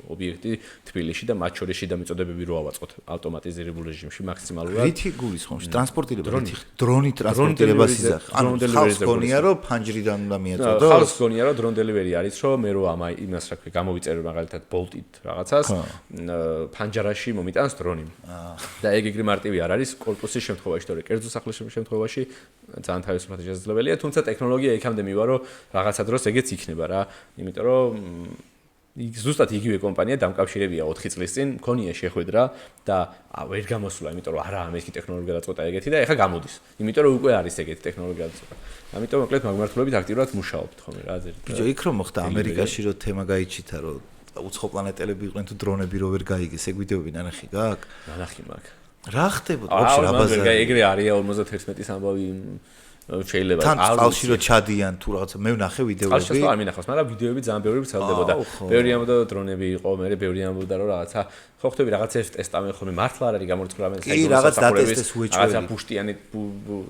ობიექტი თბილისში და მათ შორის შიდა მიწოდებები რო ავაწყოთ ავტომატიზირებულ რეჟიმში მაქსიმალურად. რითი გულისხმობს ტრანსპორტირება დრონი ტრანსპორტირებას იზახ. ანუ ხალხს გონია რომ ფანჯრიდან უნდა მიაწოდოს. ხალხს გონია რომ დრონ დელივერი არის რომ მე რო ამ იმას რა ქვია გამოვიწერე მაგალითად ბოლტით რაღაცას ფანჯარაში მომიტანს დრონი. და ეგ ეგრე მარტივი არ არის корпуსის შემთხვევაში თორე კერძო სახლის შემთხვევაში ძალიან თავისუფლად შესაძლებელია თუმცა ტექნოლოგია იქამდე მივა რომ რაღაცა დროს ეგეც იქნება რა. იმიტომ რომ ზუსტად იგივე კომპანია დამკავშირებია 4 წლის წინ, მქონია შეხვედრა და ვერ გამოსულა, იმიტომ რომ არა მეთქი ტექნოლოგია დაწყვეტა ეგეთი და ეხა გამოდის. იმიტომ რომ უკვე არის ეგეთი ტექნოლოგია დაწყვეტა. ამიტომ მოკლედ მაგმართლებით აქტიურად მუშაობთ ხოლმე რა ზედ. ბიჭო, იქ რომ მოხდა ამერიკაში რომ თემა გაიჩითა რომ უცხო პლანეტელები იყვნენ თუ დრონები რო ვერ გაიგეს, ეგ ვიდეოები ნანახი გაქვს? ნანახი მაქვს. რა ხდებოდა? ოქში რა ბაზარი? ეგრე არის 51-ის ამბავი შეიძლება თან წყალში რო ჩადიან თუ რაღაცა მე ვნახე ვიდეოები. წყალში არ მინახავს, მაგრამ ვიდეოები ძალიან ბევრი ვრცელდებოდა. ბევრი ამბობდა დრონები იყო, მე ბევრი ამბობდა რომ რაღაცა ხო ხტები რაღაცებს ტესტავენ ხოლმე მართლა არ არის გამორიცხული საერთოდ რაღაც დატესტეს უეჭველი. რაღაცა პუშტიანი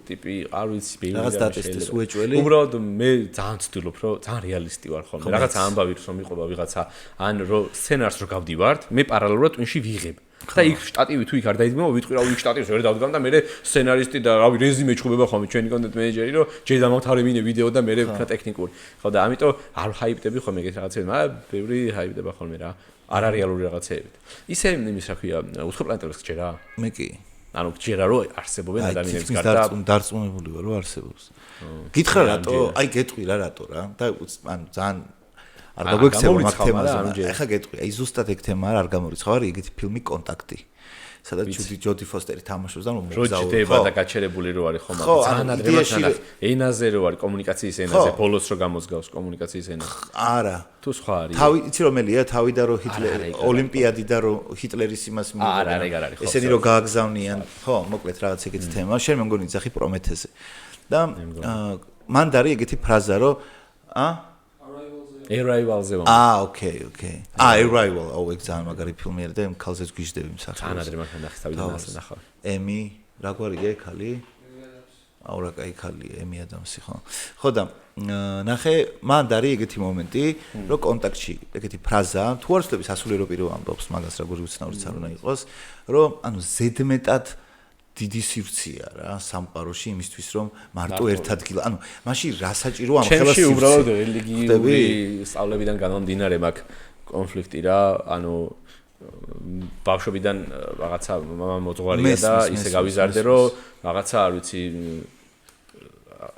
ტიპი არ ვიცი ბევრი რაღაც დატესტეს უეჭველი. უბრალოდ მე ძალიან ვცდილობ რომ ძალიან რეალისტი ვარ ხოლმე. რაღაცა ამბავი რომ იყვება ვიღაცა ან რომ სცენარს რო გავდივართ, მე პარალელურად ტვინში ვიღებ. და იქ შტატივი თუ იქ არ დაიდგმება, ვიტყვი რა იქ შტატივს ვერ დავდგამ და მე სცენარისტი და რავი რეზიმე ჩხუბება ხოლმე ჩვენი კონტენტ მენეჯერი რომ ჯერ დამავთარებინე ვიდეო და მე ვქნა ტექნიკური. ხო და ამიტომ არ ჰაიპტები ხოლმე ეგეთ რაღაცებს, მაგრამ ბევრი ჰაიპდება ხოლმე რა. არარეალური რაღაცეებით. ისე იმის რა ქვია, უცხო პლანეტებს გჯერა? მე კი. ანუ გჯერა რომ არსებობენ ადამიანების გარდა. დარწმუნებული ვარ რომ არსებობს. გითხრა რატო? აი გეტყვი რა რატო რა. და ანუ ძალიან არ გაგვექცევა მაგ თემაზე. ეხა გეტყვი, აი ზუსტად ეგ თემა არ გამორიცხავ, არის ეგეთი ფილმი კონტაქტი. სადაც ჯოდი ფოსტერი თამაშობს და მოგზაურობს. რო ჯდება და გაჩერებული რო არის ხომ მაგ ძალიან ადრეშად ენაზე რო არის კომუნიკაციის ენაზე, ბოლოს რო გამოსგავს კომუნიკაციის ენაზე. არა. თუ სხვა არის. თავი იცი რომელია? თავი და რო ჰიტლერი ოლიმპიადი და რო ჰიტლერის იმას მიიღო. არა, ეგ არ არის ხო. ესენი რო გააგზავნიან, ხო, მოკლედ რაღაც ეგეთი თემა. შენ მე მგონი ძახი პრომეთეზე. და მან დარი ეგეთი ფრაზა რო Arrival-ზე ვარ. ოკეი. Arrival, ეგ ძალიან მაგარი ფილმი არის და იმ ქალზეც გვიждები მსახიობს. ძალიან ადრე მაგან ნახე თავიდან ნახავ. ემი, რა გვარია ქალი? რა კაი ქალია, ემი ადამსი ხო. ხო და ნახე, მან დარი ეგეთი მომენტი, რომ კონტაქტში ეგეთი ფრაზა, თუ არ ვცდები სასულიერო პირო ამბობს მაგას რა გვარი უცნაურიც არ უნდა იყოს, რომ ანუ ზედმეტად დიდი სივრცეა რა სამყაროში იმისთვის რომ მარტო ერთ ადგილ ანუ მაშინ რა საჭირო ამ ხელას სივრცე უბრალოდ რელიგიური სწავლებიდან გამომდინარე მაგ კონფლიქტი რა ანუ ბავშვობიდან რაღაცა მამა მოძღვარია და ისე გავიზარდე რომ რაღაცა არ ვიცი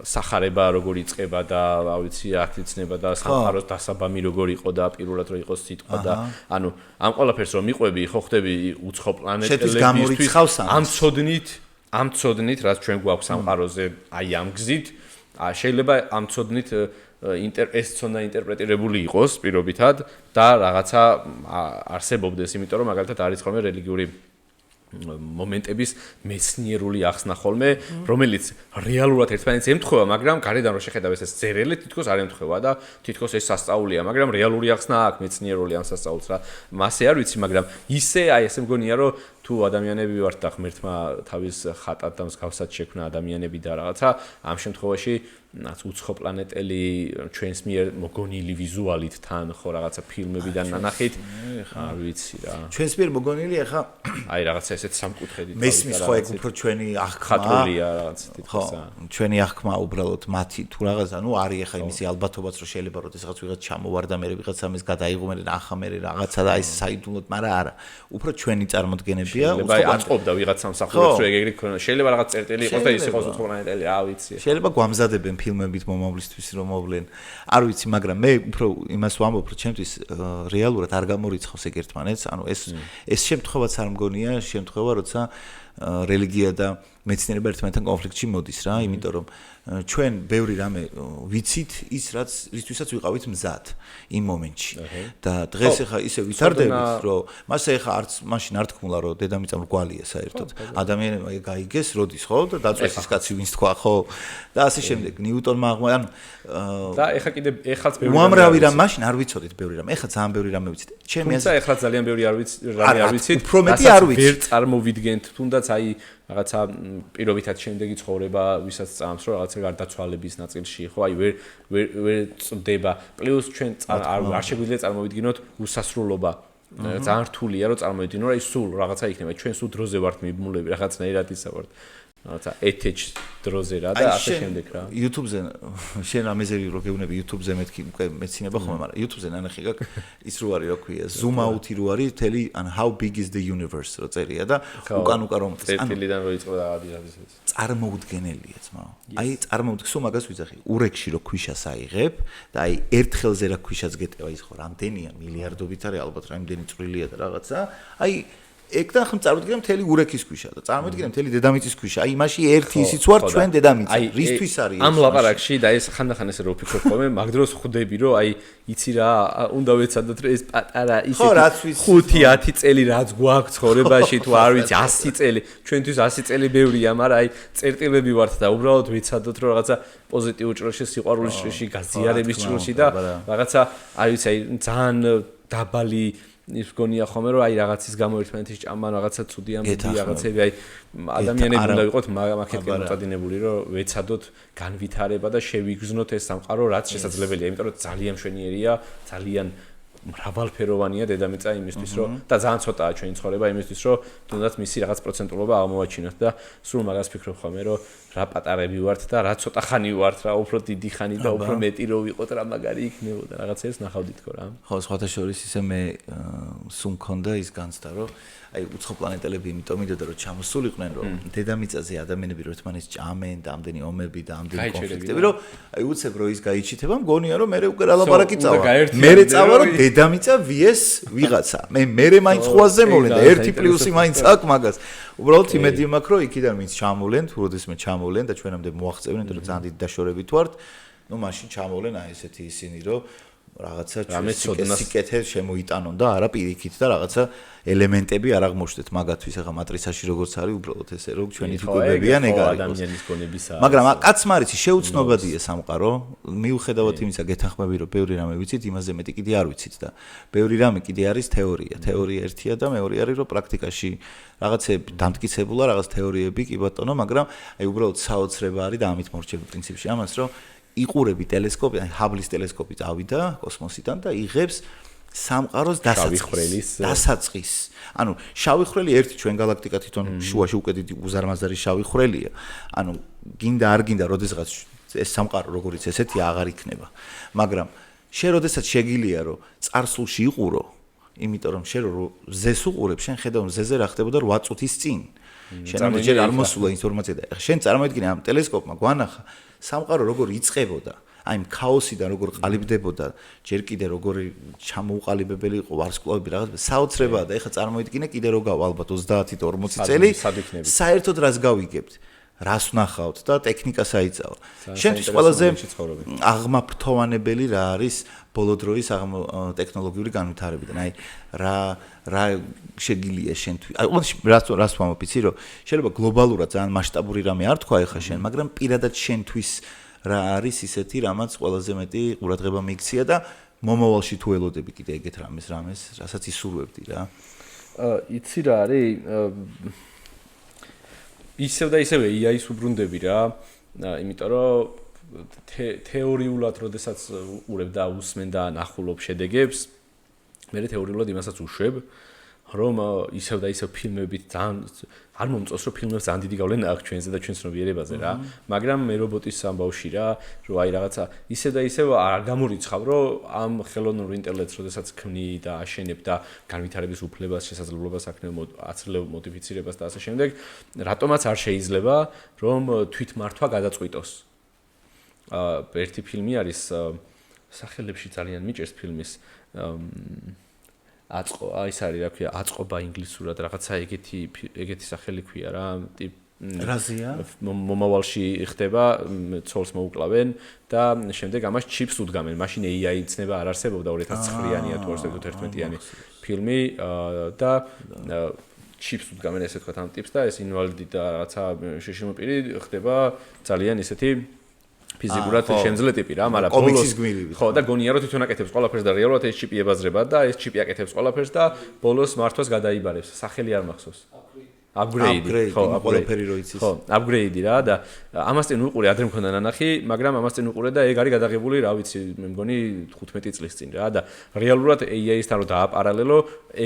სახარება როგორ იწყება და რა ვიცი აქტიცნება და სამყაროს დასაბამი როგორ იყო და პირველად რო იყოს სიტყვა და ანუ ამ ყველაფერს რომ მიყვები ხო ხდები უცხო პლანეტელებისთვის ამ ცოდნით რაც ჩვენ გვაქვს სამყაროზე აი ამ გზით შეიძლება ამ ცოდნით ეს ცოდნა ინტერპრეტირებული იყოს პირობითად და რაღაცა არსებობდეს იმიტომ რომ მაგალითად არის ხოლმე რელიგიური მომენტების მეცნიერული ახსნა ხოლმე, რომელიც რეალურად ერთმანეთს ემთხვევა, მაგრამ გარედან რო შეხედავ ეს წერილი თითქოს არ ემთხვევა და თითქოს ეს სასწაულია, მაგრამ რეალური ახსნა აქვს მეცნიერული ამ სასწაულს რა. მასე არ ვიცი, მაგრამ ისე აი ესე მგონია რომ თუ ადამიანები ვართ და ღმერთმა თავის ხატად და მსგავსად შექმნა ადამიანები და რაღაცა, ამ შემთხვევაში რაც უცხო პლანეტელი ჩვენს მიერ მოგონილი ვიზუალით თან ხო რაღაცა ფილმებიდან ნანახით, არ ვიცი რა. ჩვენს მიერ მოგონილი ახლა აი რაღაცა ესეთ სამკუთხედი მესმის ხო ეგ უფრო ჩვენი ახხატულია რაღაც თითქოს ჩვენი ახკმა უბრალოდ მათი თუ რაღაცა ნუ არის ახლა იმისი ალბათობაც რომ შეიძლება როდესაც ვიღაც ჩამოვარდა მე ვიღაც ამის გადაიღო მე ნახა მე რაღაცა და აი საიდუმლოდ მაგრამ არა უფრო ჩვენი წარმოდგენებია შეიძლება აწყობდა ვიღაც სამსახურებს რომ ეგრე ქონა შეიძლება რაღაც წერტილი იყოს და ის იყოს უცხო პლანეტელი რა ვიცი შეიძლება გვამზადებენ ფილმებით მომავლისთვის რომ მოვლენ არ ვიცი მაგრამ მე უფრო იმას ვამბობ რომ ჩემთვის რეალურად არ გამორიცხავს ეგ ერთმანეთს ანუ ეს შემთხვევაც არ მგონია შემთხვევა როცა რელიგია და მეცნიერება ერთმანეთთან კონფლიქტში მოდის რა იმიტომ რომ ჩვენ ბევრი რამე ვიცით ის რაც რისთვისაც ვიყავით მზად იმ მომენტში და დღეს ახლა ისე ვითარდებით რომ მასე ახლა არც მაშინ არ თქმულა რომ დედამიწა მრგვალია საერთოდ ადამიანებმა გაიგეს როდის ხო და დაწვეს ის კაცი ვინც თქვა ხო და ასე შემდეგ ნიუტონმა ანუ და ახლა კიდე ეხლაც ბევრი უამრავი რამ მაშინ არ ვიცოდით ბევრი რამ ახლა ძალიან ბევრი რამე ვიცით ჩემი აზრით ახლა ძალიან ბევრი არ ვიცით უფრო მეტი არ ვიცით ვერ წარმოვიდგენთ თუნდაც აი რაღაცა პირობითად შემდეგი ცხოვრება ვისაც წამს რომ რაღაცა გარდაცვალების ნაწილში ხო აი ვერ წდება პლუს ჩვენ არ შეგვიძლია წარმოვიდგინოთ უსასრულობა ძალიან რთულია რომ წარმოვიდგინოთ აი სულ რაღაცა იქნება ჩვენ სულ დროზე ვართ მიბმულები რაღაცნაირად ისა ვართ რაღაცა ეთეჩ დროზე რა და ასე შემდეგ რა YouTube-ზე შენ ამაზე რო გეუბნები YouTube-ზე მეთქი უკვე მეცინება ხოლმე მაგრამ YouTube-ზე ნანახი გაქვს ის რო არის რა ქვია zoom out-ი რო არის თელი ან how big is the universe რო წერია და უკან რომ წერტილიდან რო იწყო და ადის წარმოუდგენელია ძმა აი წარმოუდგენელია მაგას ვიძახი ურეკში რო ქვიშას აიღებ და აი ერთ ხელზე რა ქვიშას გეტევა ის ხო რამდენია მილიარდობით არის ალბათ რამდენი წვრილია და რაღაცა აი ეგთან ხომ წარმოიდგინე მთელი ურექის ქვიშა და წარმოიდგინე მთელი დედამიწის ქვიშა. აი მაშინ ერთი ისიც ვარ ჩვენ დედამიწა. რისთვის არის? ამ ლაპარაკში და ეს ხანდახან ესე რო ვფიქრობ ხოლმე, მაგ დროს ხვდები რომ აი იცი რა, უნდა ვეცადოთ რომ ეს პატარა ისეთი 5-10 წელი რაც გვაქვს ცხოვრებაში თუ არ ვიცი 100 წელი, ჩვენთვის 100 წელი ბევრია, მაგრამ აი წერტილები ვართ და უბრალოდ ვეცადოთ რომ რაღაცა პოზიტიურ ჭრილში, სიყვარულის ჭრილში, გაზიარების ჭრილში და რაღაცა აი ვიცი აი ძალიან დაბალი ის გონია ხოლმე რომ აი რაღაცის გამო ერთმანეთის ჭამა რაღაცა ცუდი ამბები რაღაცები აი ადამიანები უნდა ვიყოთ მაგეთკენ მოწადინებული რომ ვეცადოთ განვითარება და შევიგრძნოთ ეს სამყარო რაც შესაძლებელია იმიტომ რომ ძალიან მშვენიერია ძალიან მრავალფეროვანია დედამიწა იმისთვის რომ და ძალიან ცოტაა ჩვენი ცხოვრება იმისთვის რომ თუნდაც მისი რაღაც პროცენტულობა აღმოვაჩინოთ და სულ მაგას ფიქრობ ხოლმე რომ რა პატარები ვართ და რა ცოტა ხანი ვართ რა უფრო დიდი ხანი და უფრო მეტი რო ვიყოთ რა მაგარი იქნებოდა რაღაცას ნახავდი თქო რა ხო სხვათა შორის ისე მე სულ მქონდა ის განცდა რომ აი უცხო პლანეტელები იმიტომ მიდოდა რომ ჩამოსულიყვნენ რომ დედამიწაზე ადამიანები რო ერთმანეთს ჭამენ და ამდენი ომები და ამდენი კონფლიქტები რომ აი უცებ რო ის გაიჩითება მგონია რომ მე უკვე რა ლაპარაკი წავა მე წავა რომ დედამიწა ვიეს ვიღაცა მე მაინც ხვაზე მოვლენ და ერთი პლუსი მაინც აქვს მაგას უბრალოდ იმედი მაქვს რომ იქიდან ვინც ჩამოვლენ თუ როდესმე ჩამოვლენ და ჩვენამდე მოაღწევენ იმიტომ რომ ძალიან დიდი დაშორებით ვართ ნუ მაშინ ჩამოვლენ აი ესეთი ისინი რომ რაღაცა სიკეთე შემოიტანონ და არა პირიქით და რაღაცა ელემენტები არ აღმოჩნდეთ მაგათთვის ახლა მატრიცაში როგორც არის უბრალოდ ესე რომ ჩვენი თვისებებიან ეგ არის ადამიანის გონებისა მაგრამ კაცმა არის შეუცნობადია სამყარო მიუხედავად იმისა გეთანხმები რომ ბევრი რამე ვიცით იმაზე მეტი კიდე არ ვიცით და ბევრი რამე კიდე არის თეორია ერთია და მეორე არის რომ პრაქტიკაში რაღაცები დამტკიცებულა რაღაც თეორიები კი ბატონო მაგრამ აი უბრალოდ საოცრება არის და ამით მორჩები პრინციპში ამას რომ იყურები ტელესკოპი, აი ჰაბლის ტელესკოპი წავიდა კოსმოსიდან და იღებს სამყაროს დასაწყის. ანუ შავი ხვრელი ერთი ჩვენ გალაქტიკა თვითონ შუაში უკვე დიდი უზარმაზარი შავი ხვრელია. ანუ გინდა არ გინდა, როდესღაც ეს სამყარო როგორიც ესეთი აღარ იქნება. მაგრამ შენ როდესაც შეგილია რომ წარსულში იყურო, იმიტომ რომ შენ რო ზეს უყურებ, შენ ხედავ ზეზე რა ხდებოდა 8 წუთის წინ. შენ არ მოსულა ინფორმაცია და შენ წარმოიდგინე ამ ტელესკოპმა გვანახა სამყარო როგორ იწყებოდა, აი ამ ქაოსიდან როგორ ყალიბდებოდა, ჯერ კიდე როგორი ჩამოუყალიბებელი იყო ვარსკვლავები რაღაც საოცრებაა და ეხლა წარმოიდგინე კიდე რო გავა ალბათ 30-40 წელი საერთოდ რას გავიგებთ, რას ვნახავთ და ტექნიკას აიწავა. შენთვის ყველაზე აღმაფრთოვანებელი რა არის ბოლო დროის ტექნოლოგიური განვითარებიდან. აი რა შეგილია შენთვის. აი რას ვამბობ იცი რომ შეიძლება გლობალურად ძალიან მასშტაბური რამე არ თქვა ეხლა შენ, მაგრამ პირადად შენთვის რა არის ისეთი რამაც ყველაზე მეტი ყურადღება მიიქცია და მომავალში თუ ელოდები კიდე ეგეთ რამეს, რასაც ისურვებდი რა. იცი რა არის ისევ და ისევ AI-ს უბრუნდები რა. იმიტომ რომ თეორიულად როდესაც უყურებ და უსმენ და ნახულობ შედეგებს, მე თეორიულად იმასაც უშვებ, რომ ისევ და ისევ ფილმებით ძალიან არ მომწონს რომ ფილმებს ძალიან დიდი გავლენა აქვს ჩვენზე და ჩვენ ცნობიერებაზე რა. მაგრამ მე რობოტის ამბავში რა, რომ აი რაღაცა ისევ და ისევ არ გამორიცხავ, რომ ამ ხელოვნურ ინტელექტს როდესაც ქმნი და აშენებ და განვითარების უფლებას, შესაძლებლობას აქმნევ აცილებ მოდიფიცირებას და ასე შემდეგ, რატომაც არ შეიძლება რომ თვითმართვა გადაწყვიტოს. ერთი ფილმი არის სახელებში ძალიან მიჭერს ფილმის ის არის რა ქვია აწყობა ინგლისურად რაღაცა ეგეთი სახელი ქვია რა რაზია მომავალში ხდება ცოლს მოუკლავენ და შემდეგ ამას ჩიპს უდგამენ მაშინ AI იცნება არ არსებობდა 2009-იანი თუ 2011-იანი ფილმი და ჩიპს უდგამენ ესე თქვა ამ ტიპს და ეს ინვალიდი და რაღაცა შეშიმო პირი ხდება ძალიან ისეთი ფიზიკურად შემძლე ტიპი რა, მაგრამ ბოლოს ხო და გონია რომ თვითონ აკეთებს ყველაფერს და რეალურად ეს ჩიპი ებაზრება და ეს ჩიპი აკეთებს ყველაფერს და ბოლოს მართვას გადაიბარებს. სახელი არ მახსოვს. upgrade ხო ყველაფერი რო იცის ხო upgrade რა და ამას წინ უყურე ადრე მქონდა ნანახი მაგრამ ამას წინ უყურე და ეგ არის გადაღებული რა ვიცი მე მგონი 15 წლის წინ რა და რეალურად AI-სთან რო დააპარალელო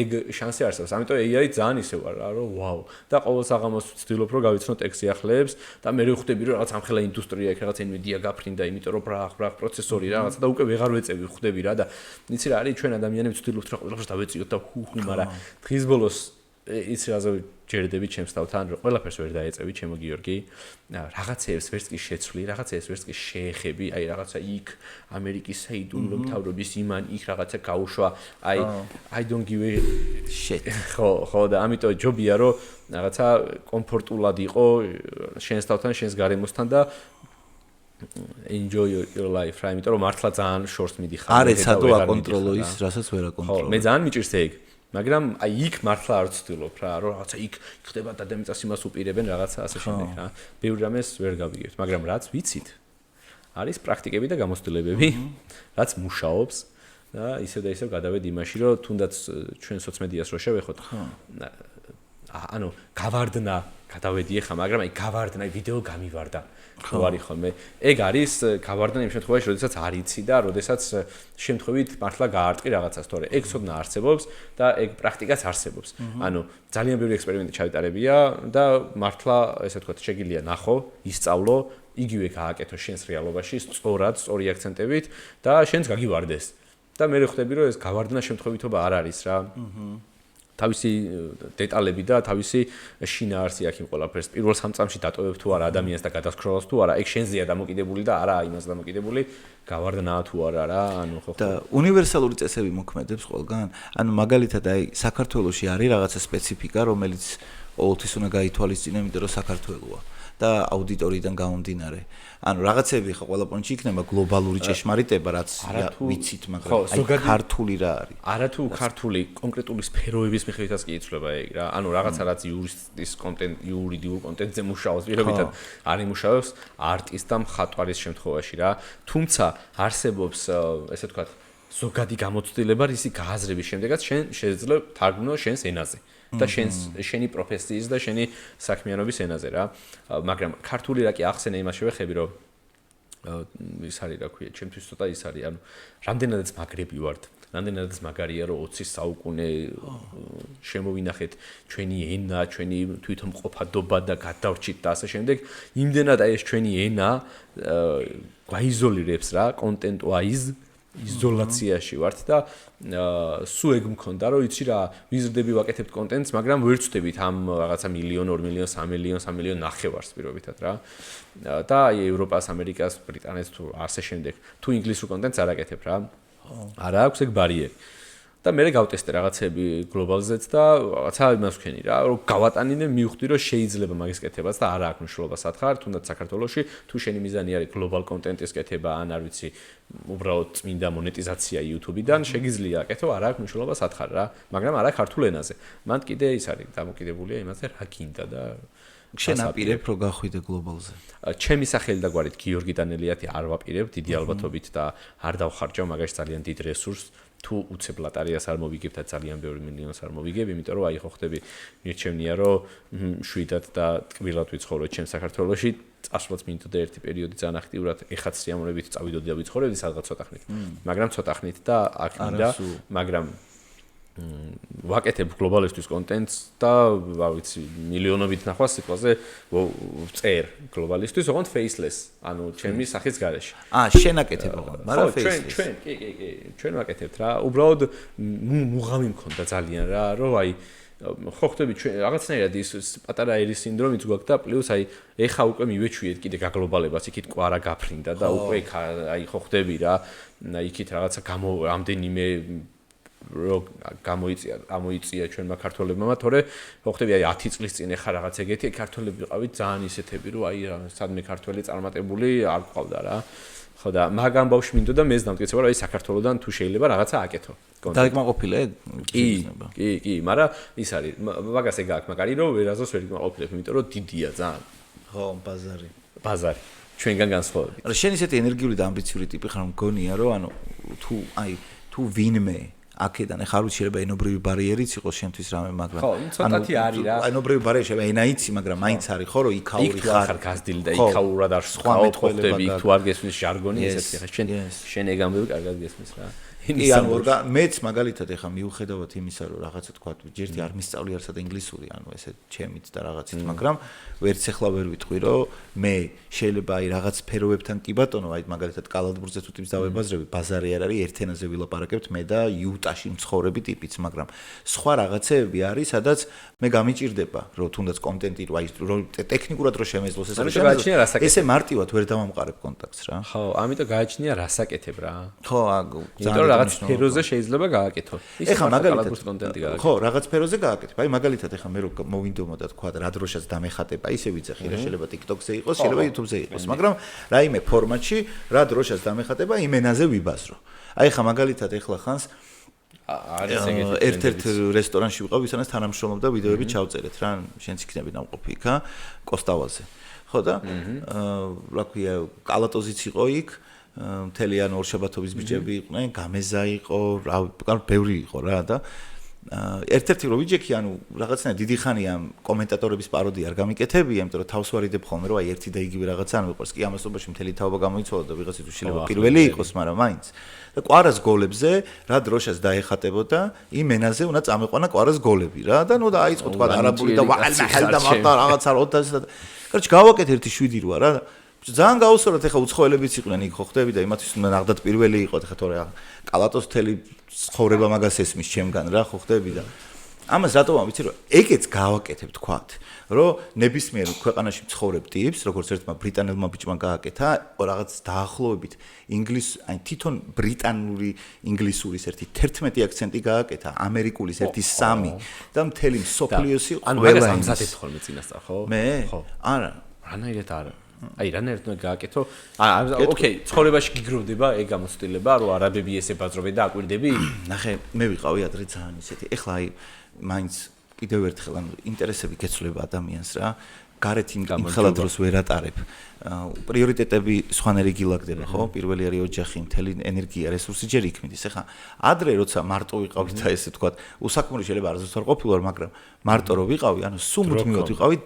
ეგ შანსი არსებობს ამიტომ AI ძალიან ისე ვარ რა რომ ვაუ და ყოველ საღამოს ვცდილობ რომ გავიცნო ტექსტი ახლებს და მე ვხვდები რომ რაღაც ამხელა ინდუსტრია იქ რაღაც Nvidia გაფრინდა იმიტომ რომ ბრახ პროცესორი რაღაცა და უკვე ვეღარ ვეწევი ხვდები რა და იცი რა არის ჩვენ ადამიანები ვცდილობთ რომ ყველაფერს დავეწიოთ და მაგრამ დღის ბოლოს ის რაზე ჯერდები ჩემს თავთან რომ ყველაფერს ვერ დაეწევი ჩემო გიორგი რაღაცეებს ვერც კი შეცვლი რაღაცეებს ვერც კი შეეხები აი რაღაცა იქ ამერიკის საიდუმლო მთავრობის იმან იქ რაღაცა გაუშვა აი I don't give a shit ხო და ამიტომ ჯობია რომ რაღაცა კომფორტულად იყო შენს თავთან შენს გარემოსთან და enjoy your life რა იმიტომ რომ მართლა ძალიან შორს მიდიხარ არ ეცადო აკონტროლო ის რასაც ვერ აკონტროლო მე ძალიან მიჭირს ეგ მაგრამ აი იქ მართლა არ ვცდილობ რა რომ რაღაცა იქ ხდება დედამიწას იმას უპირებენ რაღაცა ასე შემდეგ რა ბევრ რამეს ვერ გავიგებთ მაგრამ რაც ვიცით არის პრაქტიკები და გამოცდილებები რაც მუშაობს და ისევ და ისევ გადავედი იმაში რომ თუნდაც ჩვენ სოციმედიას რო შევეხოთ ანუ გავარდნა გადავედი ახლა მაგრამ აი გავარდნა ვიდეო გამივარდა ხო არის ხოლმე ეგ არის გავარდნა იმ შემთხვევაში როდესაც არ იცი და როდესაც შემთხვევით მართლა გაარტყი რაღაცას თორე ეგ ცოდნა არსებობს და ეგ პრაქტიკაც არსებობს ანუ ძალიან ბევრი ექსპერიმენტი ჩავიტარებია და მართლა ესე ვთქვათ შეგიძლია ნახო ისწავლო იგივე გააკეთო შენს რეალობაში სწორად სწორი აქცენტებით და შენს გაგივარდეს და მე ხვდები რომ ეს გავარდნა შემთხვევითობა არ არის რა თავისი დეტალები და თავისი შინაარსი აქვს იმ ყველაფერს. პირველ 3 წამში დატოვებ თუ არა ადამიანს და გადასკროლავს თუ არა, ეგ შენზეა დამოკიდებული და არა იმას დამოკიდებული, გავარდნა თუ არა რა, ანუ ხო. და უნივერსალური წესები მოქმედებს ყველგან? ანუ მაგალითად აი საქართველოში არის რაღაცა სპეციფიკა, რომელიც ყოველთვის უნდა გაითვალისწინო, იმიტომ რომ საქართველოა და აუდიტორიიდან გამომდინარე. ანუ რაღაცები ხო ყველა პონჩი იქნება გლობალური ჭეშმარიტება, რაც ვიცით, მაგრამ აი ქართული რა არის? არა თუ ქართული კონკრეტული სფეროების მიხედვითაც კი იცვლება ეგ რა. ანუ რაღაცა რაც იურისტის კონტენტ, იურიდიულ კონტენტზე მუშაობს, პირობითად არის მუშაობს არტის და მხატვარის შემთხვევაში რა. თუმცა არსებობს ესე ვთქვათ ზოგადი გამოცდილება, რისი გააზრების შემდეგაც შენ შეიძლება თარგმნო შენს ენაზე. და შენი პროფესიის და შენი საქმიანობის ენაზე რა. მაგრამ ქართული რა კი ახსენე იმას შევეხები რომ ის არის რა ქვია, ჩემთვის ცოტა ის არის, ანუ რამდენადაც მაგრები ვართ. რამდენადაც მაგარია რომ 20 საუკუნე შემოვინახეთ ჩვენი ენა, ჩვენი თვითმყოფადობა და გადავრჩით და ასე შემდეგ. იმდენად აი ეს ჩვენი ენა გაიზოლირებს რა, content wise იზოლაციაში ვართ და სულ ეგ მქონდა რომ იცი რა ვიზრდები ვაკეთებთ კონტენტს მაგრამ ვერ ვწდებით ამ რაღაცა მილიონ 2 მილიონ 3 მილიონ 3 მილიონ ნახევარს პირობითად რა და აი ევროპას ამერიკას ბრიტანეთს თუ ასე შემდეგ თუ ინგლისურ კონტენტს არ აკეთებ რა არა აქვს ეგ ბარიერი და მე გავტესტე რაღაცები გლობალზეც და რაღაცა იმას ვქენი რა რომ გავატანინე მივხვდი რომ შეიძლება მაგის კეთებაც და არა აქვს მნიშვნელობა სათხარ თუნდაც საქართველოში თუ შენი მიზანი არის გლობალ კონტენტის კეთება ან არ ვიცი უბრალოდ წმინდა მონეტიზაცია YouTube-დან შეგიძლია აკეთო არა აქვს მნიშვნელობა სათხარ რა მაგრამ არა ქართულ ენაზე მან კიდე ის არის დამოკიდებულია იმაზე რა გინდა და შენ აპირებ რომ გახვიდე გლობალზე ჩემი სახელი და გვარით გიორგი დანელიათი არ ვაპირებ დიდი ალბათობით და არ დავხარჯავ მაგაში ძალიან დიდ რესურსს თუ უცებ ლატარიას არ მოვიგებ და ძალიან ბევრი მილიონს არ მოვიგებ, იმიტომ რომ აი ხო ხდები მირჩევნია რომ შვიდად და ტკბილად ვიცხოვრო ჩემ საქართველოში, წასვლაც მინდოდა ერთი პერიოდი ძალიან აქტიურად ეხაც სიამოვნებით წავიდოდი და ვიცხოვრებდი სადღაც ცოტა ხნით. მაგრამ ცოტა ხნით და აქ მინდა, მაგრამ ვაკეთებ გლობალისტვის კონტენტს და რა ვიცი მილიონობით ნახვას სიტყვაზე წერ გლობალისტვის ოღონდ faceless ანუ ჩემი სახის გარეშე შენ აკეთებ ოღონდ მაგრამ faceless ჩვენ ვაკეთებთ რა უბრალოდ მუღამი მქონდა ძალიან რა რომ აი ხო ხდები ჩვენ რაღაცნაირად ის პატარა ერის სინდრომიც გვაქვს და პლუს აი ეხა უკვე მივეჩვიეთ კიდე გაგლობალებას იქით კვარა გაფრინდა და უკვე აი ხო ხდები რა იქით რაღაცა რამდენიმე რო გამოიწია ჩვენმა ქართველებმა, თორე ხო ხდები აი 10 წლის წინ ეხა რაღაც ეგეთი ქართველები ვიყავით ძალიან ისეთები, რომ აი სადმე ქართველი წარმატებული არ გყავდა რა. ხო და მაგამ ბავშვი მინდოდა მეც დამტკიცება, რომ აი საქართველოსდან თუ შეიძლება რაღაცა აკეთო. დაიკმაყოფილე? კი, მაგრამ ის არის, მაგას ეგ აქვს, მაგარი რომ ვერაზოს ვერ იკმაყოფილებ, იმიტომ რომ დიდია ძალიან. ხო, ბაზარი. ჩვენგან განსხვავებით. რა შენ ისეთი ენერგიული და ამბიციური ტიპი ხარ, მგონია რომ ანუ თუ ვინმე აქედან ეხლა არ უჩერება ენობრივი ბარიერიც იყოს შენთვის რამე მაგრამ ხო ცოტათი არის რა ენობრივი ბარიერი შეიძლება ენა იცი მაგრამ მაინც არის ხო რომ იქაური ხარ გაზრდილი და იქაურად არ სხვა მეტყოლები თუ არ გესმის ჟარგონი ესეთი ხა შენ ეგ ამბები კარგად გესმის რა მეც მაგალითად ეხა მიუხედავად იმისა, რომ რაღაცა თქვა, ჯერთი არ მისწავლი არცად ინგლისური, ესე ჩემით და რაღაცით, მაგრამ ვერც ახლა ვერ ვიტყვი, რომ მე შეიძლება რაღაც სფეროებთან კი ბატონო, მაგალითად კალათბურთზე თუ ტიპს დავებაზრები, ბაზარი არ არის, ერთ ენაზე ვილაპარაკებთ მე და იუტაში მცხოვრები ტიპიც, მაგრამ სხვა რაღაცეები არის, სადაც მე გამიჭირდება, რომ თუნდაც კონტენტი რომ ტექნიკურად რომ შემეძლოს ესე მარტივად ვერ დავამყარებ კონტაქტს რა. ხო, ამიტომ გააჩნია რასაკეთებ რა. ხო, იმიტომ რაღაც სფეროზე შეიძლება გააკეთო. ეხლა მაგალითად კონტენტი გააკეთო. ხო, რაღაც სფეროზე გააკეთებ. მაგალითად ეხლა მე რო მოვინდომა და თქვა რა დროშაც დამეხატება, ისე ვიცახი რა შეიძლება TikTok-ზე იყოს, შეიძლება YouTube-ზე იყოს, მაგრამ რაიმე ფორმატში რა დროშაც დამეხატება, იმ ენაზე ვიბაზრო. ეხლა მაგალითად ეხლა ხანს ერთ-ერთ რესტორანში ვიყავ, ვისანაც თანამშრომლობდა ვიდეოები ჩავწერეთ რა, შენც იქნები ნამყოფი იქა, კოსტავაზე. ხო და რა ქვია, კალატოზიც იყო იქ, მთლიან ორშაბათობის ბიჭები იყვნენ, გამეზა იყო, რა ბევრი იყო რა და ერთ-ერთი რო ვიჯექი, ანუ რაღაცნაირად დიდი ხანია კომენტატორების პაროდია არ გამიკეთებია, იმიტომ რომ თავს ვარიდებ ხოლმე, რომ აი ერთი და იგივე რაღაცა არ მიყვარს. კი ამასობაში მთელი თაობა გამოიცვალა და ვიღაცით შეიძლება პირველი იყოს, მაგრამ მაინც. და კვარას გოლებზე რა დროშას დაეხატებოდა, იმ ენაზე უნდა წამეყვანა კვარას გოლები რა და ნუ დაიწყო თქვა არაბული და და მარტო რაღაცა 2000 და კარჩ გავაკეთ ერთი 7-8 რა. ძალიან გაუსწოროთ ეხა უცხოელებიც იყვნენ იქ ხო ხდები და იმათთვის უნდა ნახდათ პირველი იყო ეხა თორე კალატოს თელი ცხოვრება მაგას ესმის ჩემგან რა ხო ხდები და ამას რატომ ვიცი რომ ეგეც გავაკეთებ თქვათ რომ ნებისმიერ ქვეყანაში მცხოვრებ ტიპს როგორც ერთმა ბრიტანელმა ბიჭმა გააკეთა რაღაც დაახლოებით აი თვითონ ბრიტანული ინგლისურის ერთი 11 აქცენტი გააკეთა ამერიკულის ერთი 3 და მთელი მსოფლიოსი ყველა ამზადებ ხოლმე წინასწარ ხო მე არა რანაირად არა აი რანაირად უნდა გააკეთო ოკეი ცხოვრებაში გიგროვდება ეგ გამოცდილება რომ არაბები ესე ბაზრობენ და აკვირდები ნახე მე ვიყავი ადრე ძალიან ისეთი ეხლა აი მაინც კიდევ ერთხელ ანუ ინტერესები გეცვლება ადამიანს რა გარეთ იმ ხელად დროს ვერ ატარებ პრიორიტეტები სხვანაირი გილაგდება ხო პირველი არის ოჯახი მთელი ენერგია რესურსი ჯერ იქმნის ეხლა ადრე როცა მარტო ვიყავი და ესე თქვა უსაქმური შეიძლება არ ზუსტად ყოფილვარ მაგრამ მარტო რო ვიყავი ანუ სუმუდმივად ვიყავი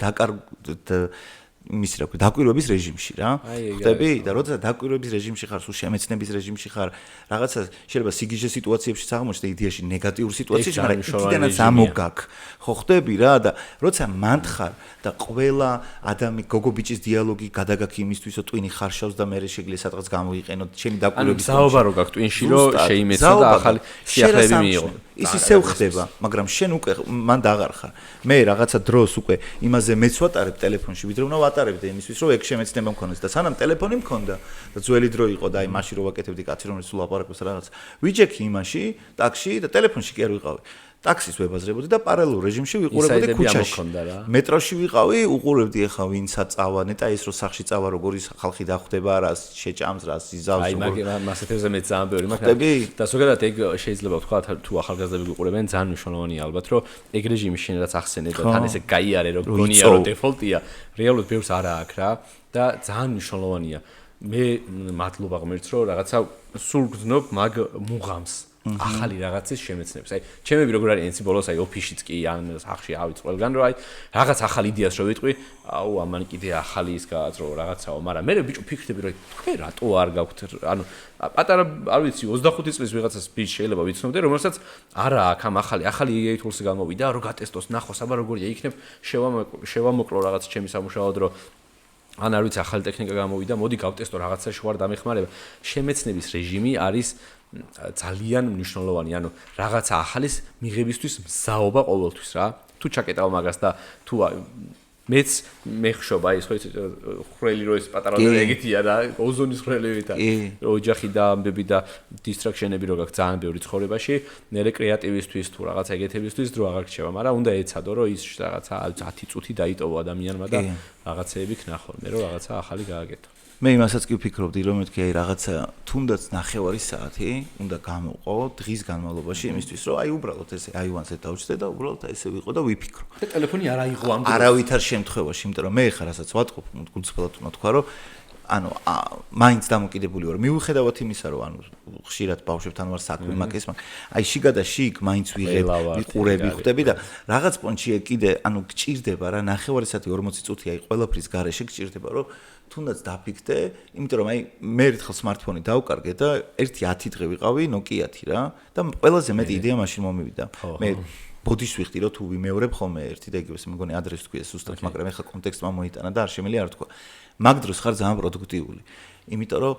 იმის რა ქვია დაკვირვების რეჟიმში რა ხდები და როდესაც დაკვირვების რეჟიმში ხარ სულ შემეცნების რეჟიმში ხარ რაღაცა შეიძლება სიგიჟე სიტუაციებში აღმოჩნდა იდეაში ნეგატიურ სიტუაციაში მაგრამ იქიდანაც ამოგაქ ხო ხდები რა და როცა მანდ ხარ და ყველა ადამი გოგო ბიჭის დიალოგი გადაგაქ იმისთვის რომ ტვინი ხარშავს და მე შეგვიძლია სადღაც გამოიყენოთ შენი დაკვირვების საუბარო გაქვს ტვინში რომ შეიმეცო და ახალი სიახლეები მიიღო ის ისევ ხდება მაგრამ შენ უკვე მან დაღარ ხარ მე რაღაცა დროს უკვე იმაზე მეც ვატარებ ტელეფონში ვიდრე უნდა ვატარებდე იმისთვის რომ ეგ შემეცნება მქონდეს და სანამ ტელეფონი მქონდა და ძველი დრო იყო და აი მაშინ რო ვაკეთებდი კაცი რომელიც სულ აპარაკოს რაღაც ვიჯექი იმაში ტაქსში და ტელეფონში კი არ ვიყავი ტაქსის ვებაზრებოდი და პარალელურ რეჟიმში ვიყურებოდი ქუჩაში მეტროში ვიყავი უყურებდი ახლა ვინცა წავა ნეტა ის რო სახში წავა როგორი ხალხი დახვდება რა შეჭამს რა იზავს აი მასეთებზე მე ძალიან ბევრი მაგრამ და ზოგადად ეგ შეიძლება ვთქვა თუ ახალგაზრდები ვიყურებენ ძალიან მნიშვნელოვანია ალბათ რომ ეგ რეჟიმი შენ რაც ახსენე და თან ესე გაიარე რომ გონია რომ დეფოლტია რეალურად ბევრს არა აქვს რა და ძალიან მნიშვნელოვანია მე მადლობა ღმერთს რომ რაღაცა სულ გძნობ მაგ მუღამს ახალი რაღაცის შემეცნებს. აი, ჩემები როგორ არის ენცი ბოლოს აი ოფისშიც კი ან სახში ავიც ყველგან რომ აი რაღაც ახალი იდეას რო ვიტყვი, აუ ამან კიდე ახალი ის გააძრო რაღაცაო, მაგრამ მე ბიჭო ფიქრდები რომ თქვენ რატო არ გაქვთ ანუ პატარა არ ვიცი 25 წლის ვიღაცას ბიჭ შეიძლება ვიცნობდე რომელსაც არა აქ ამ ახალი AI tools-ი გამოვიდა რომ გატესტოს ნახოს აბა როგორია იქნებ შევამოკლო რაღაც ჩემი სამუშაოდ რომ ან არ ვიცი ახალი ტექნიკა გამოვიდა მოდი გავტესტო რაღაცაში ვარ დამეხმარება შემეცნების რეჟიმი არის ძალიან მნიშვნელოვანი ანუ რაღაცა ახალის მიღებისთვის მზაობა ყოველთვის რა თუ ჩაკეტავ მაგას და თუ მეც მეხშობა ის ხო ხრელი რო ეს პატარა და ეგეთია რა ოზონის ხრელები და ოჯახი და ამბები და დისტრაქშენები რო გაქვს ძალიან ბევრი ცხოვრებაში ნერე კრეატივისტვის თუ რაღაც ეგეთებისთვის დრო აღარ გრჩება მაგრამ უნდა ეცადო რომ ის რაღაცა 10 წუთი დაიტოვო ადამიანმა და რაღაცეები ქნახო მე რომ რაღაცა ახალი გააკეთო მე იმასაც კი ვფიქრობდი რომ მეთქი აი რაღაცა თუნდაც 9 საათი უნდა გამოვყო დღის განმავლობაში იმისთვის რომ აი უბრალოდ ესე აივანზე დავჭდე და უბრალოდ ესე ვიყო და ვიფიქრო და ტელეფონი არ აიღო ამ დროს არავითარ შემთხვევაში იმიტომ რომ მე ხარ რასაც ვატყობ გულწრფელად უნდა თქვა რომ ანუ მაინც დამოკიდებული ვარ. მიუხედავად იმისა, რომ ანუ ხშირად ბავშვებთან ვარ საქმე მაგ ეს მაგ. აი შიგადაშიგ მაინც ვიღებ, ვიყურები, ხვდები და რაღაც პონჩი კიდე ანუ გჭირდება რა 9 საათი 40 წუთი აი ყველაფრის გარეშე გჭირდება რომ თუნდაც დაფიქრდე, იმიტომ რომ აი მე ერთხელ smartphone-ი დავკარგე და 1-10 დღე ვიყავი Nokia-ათი რა და ყველაზე მეტი იდეა მაშინ მომივიდა. მე ბოდიშს ვიხდი რომ თუ ვიმეორებ ხოლმე ერთი და იგივე მეგონი ადრესს თქვია ზუსტად, მაგრამ ეხლა კონტექსტმა მოიტანა და არ შემიძლია არ თქვა. მაგ დროს ხარ ძალიან პროდუქტიული. იმიტომ რომ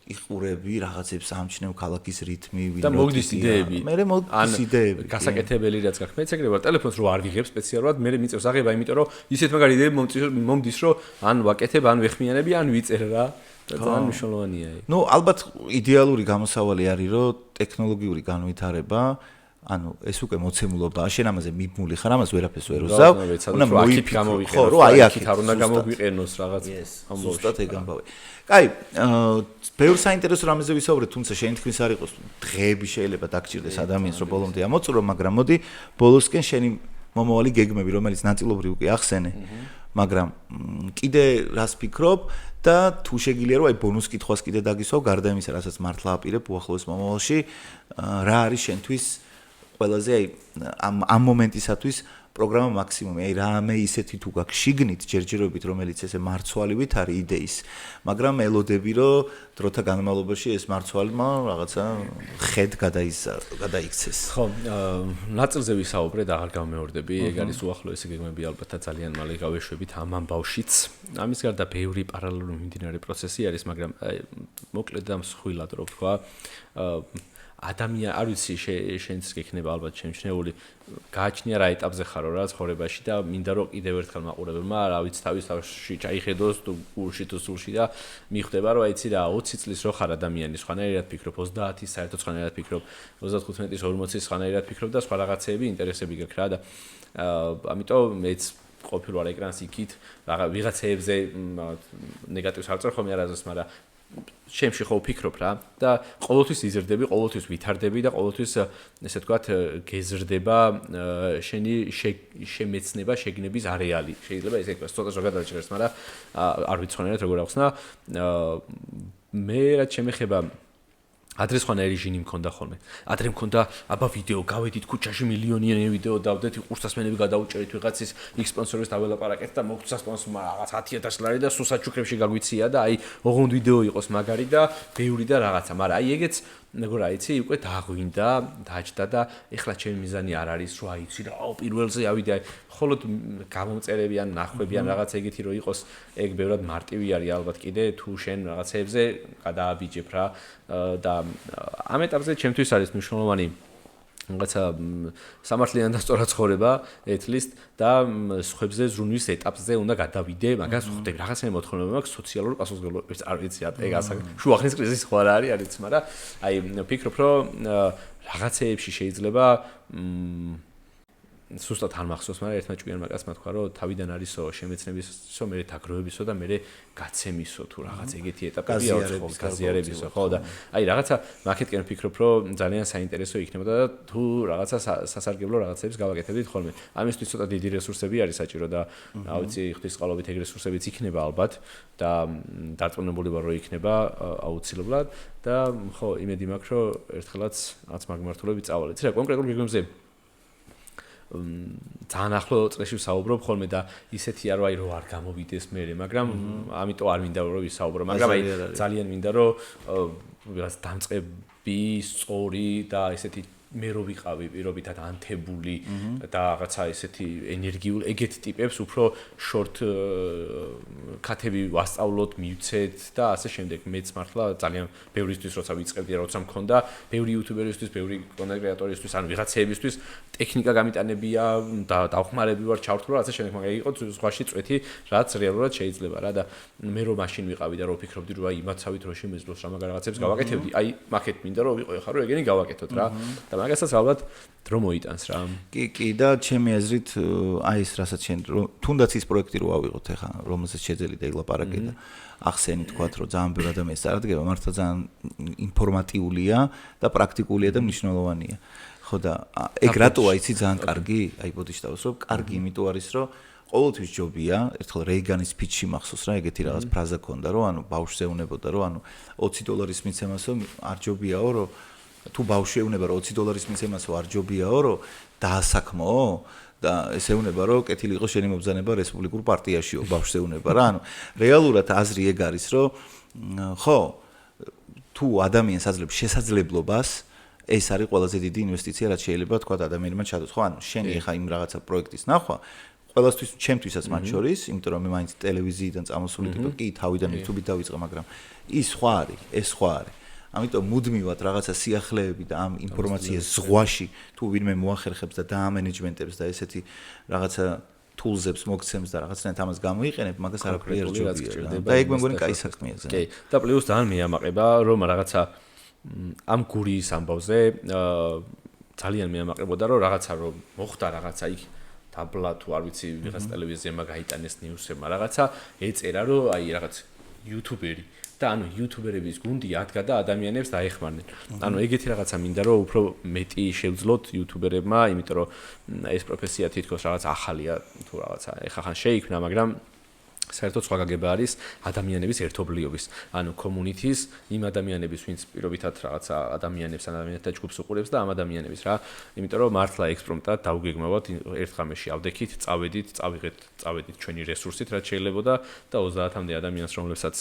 იყურები რაღაცებს ამჩნევ ქალაქის რითმი, და მოგდის იდეები. მე მოგდის იდეები. გასაკეთებელი რაც გაქვს. მეც ეგრე ვარ, ტელეფონს რო არ ვიღებ სპეციალურად, მე მიწევს აღება, იმიტომ რომ ისეთ მაგარი იდეები მომდის, რომ ან ვაკეთებ, ან ვეხმიანები, ან ვიწერ რა. და ძალიან მნიშვნელოვანია. ნუ ალბათ იდეალური გამოსავალი არის, რომ ტექნოლოგიური განვითარება ანუ ეს უკვე მოცემულობაა, შენ ამაზე მიბმული ხარ, ამას ვერაფერს ვერ უზავ. უნდა მოიფიქრო, რომ აი აქ არ უნდა გამოგვიყენოს რაღაც ამბავში. ზუსტად ეგ ამბავი. კაი, ბევრ საინტერესო რამეზე ვისაუბრეთ, თუმცა შენი თქმის არ იყოს დღეები შეიძლება დაგჭირდეს ადამიანს, რომ ბოლომდე ამოწურო, მაგრამ მოდი ბოლოსკენ შენი მომავალი გეგმები, რომელიც ნაწილობრივ უკვე ახსენე. მაგრამ კიდე რას ფიქრობ და თუ შეგიძლია რომ აი ბონუს კითხვას კიდე დაგისვავ, გარდა იმისა, რასაც მართლა აპირებ უახლოეს მომავალში, რა არის შენთვის ყველაზე აი ამ მომენტისათვის პროგრამა მაქსიმუმი, აი რამე ისეთი თუ გაქვს შიგნით ჯერჯერობით, რომელიც ესე მარცვალივით არის იდეის, მაგრამ ელოდები რომ დროთა განმავლობაში ეს მარცვალმა რაღაცა ხედ გადაიქცეს. ხო, ნაწილზე ვისაუბრე და აღარ გამეორდები, ეგ არის უახლოესი გეგმები ალბათ და ძალიან მალე გავეშვებით ამ ამბავშიც. ამის გარდა ბევრი პარალელური მიმდინარე პროცესი არის, მაგრამ მოკლედ და მსხვილად რო ვთქვა, ადამიან არ ვიცი შენც გექნება ალბათ შემჩნეული გააჩნია რა ეტაპზე ხარო რა ცხოვრებაში და მინდა რომ კიდევ ერთხელ მაყურებელმა რა ვიცი თავში ჩაიხედოს თუ გულში თუ სულში და მიხვდება რომ აიცი რა 20 წლის რო ხარ ადამიანი სხვანაირად ფიქრობ 30-ის საერთოდ სხვანაირად ფიქრობ 35-ის 40-ის სხვანაირად ფიქრობ და სხვა რაღაცეები ინტერესები გაქვს რა და ამიტომ მეც ყოფილ ვარ ეკრანს იქით ვიღაცეებზე ნეგატივს არ წერ ხოლმე არასდროს მაგრამ შემში ხო ვფიქრობ რა და ყოველთვის იზრდები, ყოველთვის ვითარდები და ყოველთვის ესე ვთქვათ გეზრდება შენი შემეცნება, შეგნების არეალი. შეიძლება ესე იყოს ცოტა ზოგადად დაჭერს, მაგრამ არ ვიცხონერად როგორ ახსნა. მე რაც შემეხება ადრე სხვანაირი ჟინი მქონდა ხოლმე. ადრე მქონდა აბა ვიდეო, გავედით ქუჩაში მილიონიანი ვიდეო დავდეთ, ყურსასმენები გადაუჭერით ვიღაცის იქ სპონსორის დაველაპარაკეთ და მოგცა სპონსორმა რაღაც 10,000 ლარი და სუსაჩუქრებში გაგვიცია და აი ოღონდ ვიდეო იყოს მაგარი და ბევრი და რაღაცა, მაგრამ აი ეგეც მეგონა იცი უკვე დააღვინდა, დაჭდა და ეხლა ჩემი მიზანი არ არის რომ აიცი რა პირველზე ავიდე აი ხოლოდ გამომწერები ან ნახვები ან რაღაც ეგეთი რომ იყოს ეგ ბევრად მარტივი არის ალბათ კიდე თუ შენ რაღაცეებზე გადააბიჯებ რა და ამ ეტაპზე ჩემთვის არის მნიშვნელოვანი რაღაცა სამართლიანი და სწორად ცხოვრება ეთლისტ და სხვებზე ზრუნვის ეტაპზე უნდა გადავიდე მაგას ხვდები რაღაცა მოთხოვნები მაქვს სოციალური პასუხისმგებლობის არ ვიცი ეგ შუახნის კრიზისი ხო არ არის მაგრამ აი ვფიქრობ რომ რაღაცეებში შეიძლება სუსტად არ მახსოვს, მაგრამ ერთმა ჭკვიანმა კაცმა თქვა, რომ თავიდან არისო შემეცნებისო, მე დაგროვებისო და მე გაცემისო თუ რაღაც ეგეთი ეტაპებია გაზიარებისო, ხო და აი რაღაცა მაკეთკენ ვფიქრობ, რომ ძალიან საინტერესო იქნებოდა და თუ რაღაცა სასარგებლო რაღაცებს გავაკეთებდით ხოლმე. ამისთვის ცოტა დიდი რესურსები არის საჭირო და რა ვიცი, ღვთისმწყალობით ეგ რესურსებიც იქნება ალბათ და დარწმუნებული ვარ, რომ იქნება აუცილებლად და ხო, იმედი მაქვს, რომ ერთხელაც რაც მაგმართულები წავალეთ. რა კონკრეტულ გეგმებზე ძალიან ახლო წრეში ვსაუბრობ ხოლმე და ისეთი არ ვაი რომ არ გამოვიდეს მე, მაგრამ ამიტომ არ მინდა რომ ვისაუბრო, მაგრამ აი ძალიან მინდა რომ ვიღაც დამწყები, სწორი და ესეთი მე რო ვიყავი პირობითად ანთებული და რაღაცა ესეთი ენერგიული ეგეთ ტიპებს უფრო შორტ კათები ვასწავლოთ, მივცეთ და ასე შემდეგ. მეც მართლა ძალიან ბევრისთვის როცა ვიწყებდი, როცა მქონდა, ბევრი იუთუბერისთვის, ბევრი კონტენტ კრეატორისთვის, ან ვიღაცეებისთვის ტექნიკა გამიტანებია და დავხმარები ვარ ჩავთვლა, ასე შემდეგ, მაგრამ იყო ზღვაში წვეთი, რაც რეალურად შეიძლება რა და მე რო მაშინ ვიყავი და რო ვფიქრობდი რომ აი იმაცავით რო შემეძლოს რა მაგარ რაღაცებს გავაკეთებდი, აი მაგეთ მინდა რომ ვიყო ხარ რომ ეგენი გავაკეთოთ რა. და მაგასაც ალბათ დრო მოიტანს რა. კი და ჩემი აზრით აი ეს რასაც შენ თუნდაც ის პროექტი რო ავიღოთ ახლა რომელზეც შეძელი და ილაპარაკე და ახსენი თქვათ რომ ძალიან ბევრი ადამიანს წარადგება მართლა ძალიან ინფორმატიულია და პრაქტიკულია და მნიშვნელოვანია. ხო და ეგ რატოა იცი ძალიან კარგი? აი ბოდიშ თავს რომ კარგი იმიტომ არის რომ ყოველთვის ჯობია, ერთხელ რეიგანის სპიჩში მახსოვს რა, ეგეთი რაღაც ფრაზა ქონდა, რომ ანუ ბავშვს ეუნებოდა, რომ ანუ $20 მიცემასო არ ჯობიაო, რომ თუ ბავშვი ეუნება, რომ $20 მიცემასო არ ჯობიაო, რომ დაასაქმოო და ესე უნება, რომ კეთილი იყოს შენი მობრძანება რესპუბლიკურ პარტიაშიო, ბავშვს ეუნება რა, ანუ რეალურად აზრი ეგ არის, რომ ხო, თუ ადამიანს აძლევს შესაძლებლობას, ეს არის ყველაზე დიდი ინვესტიცია, რაც შეიძლება თქვა ადამიანმა ჩადოს, ხო, ანუ შენი ხა იმ რაღაცა პროექტის ნახვა ყველასთვის ჩემთვისაც მათ შორის, იმიტომ რომ მე მაინც ტელევიზიიდან წამოსული ტიპი კი თავიდან YouTube-ით დავიწყე, მაგრამ ის სხვა არის, ეს სხვა არის. ამიტომ მუდმივად რაღაცა სიახლეები და ამ ინფორმაციის ზღვაში თუ ვინმე მოახერხებს და დაამენეჯმენტებს და ესეთი რაღაცა tools-ებს მოგცემს და რაღაცნაირად ამას გამოიყენებ, მაგას არაფერი არ ჯობია. და ეგ მე მგონი კაი საქმეა ზუსტად. კი, და პლუს ძალიან მეამაყება, რომ რაღაცა ამ გურიის ამბავზე ძალიან მეამაყებოდა, რომ რაღაცა რომ მოხდა რაღაცა იქ დაბლა თუ არ ვიცი ვიღაც ტელევიზიებმა გაიტანეს ნიუსებმა რაღაცა ეწერა რომ აი რაღაც იუთუბერი და ანუ იუთუბერების გუნდი ადგა და ადამიანებს დაეხმარნენ. ანუ ეგეთი რაღაცა მინდა რომ უფრო მეტი შევძლოთ იუთუბერებმა, იმიტომ რომ ეს პროფესია თითქოს რაღაც ახალია თუ რაღაცა ეხა ხან შეიქმნა, მაგრამ საერთოდ სხვა გაგება არის ადამიანების ერთობლიობის, ანუ community-ის, იმ ადამიანების, ვინც პირობითად რაღაცა ადამიანთა ჯგუფს უყურებს და ამ ადამიანების რა, იმიტომ რომ მართლა ექსპრომტად დავგეგმავთ ერთ ღამეში ავდექით, წავედით ჩვენი რესურსით, რაც შეიძლებოდა და 30-მდე ადამიანს, რომლებსაც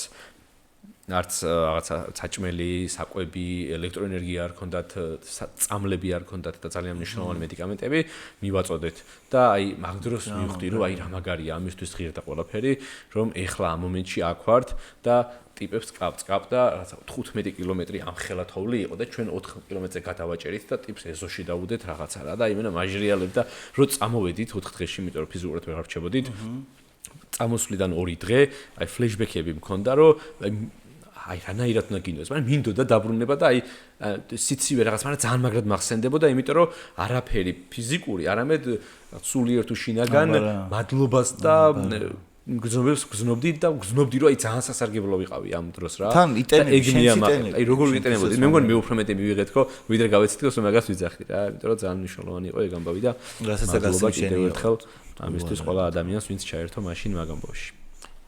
არც რაღაცა საჭმელი, საკვები, ელექტროენერგია არ ქონდათ, წამლები არ ქონდათ და ძალიან მნიშვნელოვანი მედიკამენტები მივაწოდეთ და აი მაგ დროს მივხვდი რომ აი რა მაგარია ამისთვის ღირდა ყველაფერი, რომ ეხლა ამ მომენტში აქ ვართ და ტიპებს წკაპ და რაღაცა 15 კილომეტრი ამ ხელათოვლი იყო და ჩვენ 4 კილომეტრზე გადავაჭერით და ტიპს ეზოში დავუდეთ რაღაცა რა და აი მენა მაჟრიალებ და რო წამოვედით 4 დღეში, იმიტომ რომ ფიზიკურად ვეღარ რჩებოდით. წამოსვლიდან 2 დღე, აი ფლეშბექები მქონდა, რომ აი რანაირად უნდა გინდოს, მაგრამ მინდოდა დაბრუნება და აი სიცივე რაღაც, მაგრამ ძალიან მაგრად მახსენდებოდა, იმიტომ რომ არაფერი ფიზიკური, არამედ სულიერ თუ შინაგან მადლობას და გზნობებს გზნობდი და გზნობდი რომ აი ძალიან სასარგებლო ვიყავი ამ დროს რა. თან იტენები შენს იტენები. აი როგორ ვიტენებოდი? მე მგონი მე უფრო მეტი მივიღეთ ხო, ვიდრე გავეცდით რომ მაგას ვიძახდი რა, იმიტომ რომ ძალიან მნიშვნელოვანი იყო ეგ ამბავი და რასაც აგასწრებ შენი ერთხელ ამისთვის ყველა ადამიანს ვინც ჩაერთო მაშინ მაგ ამბავში.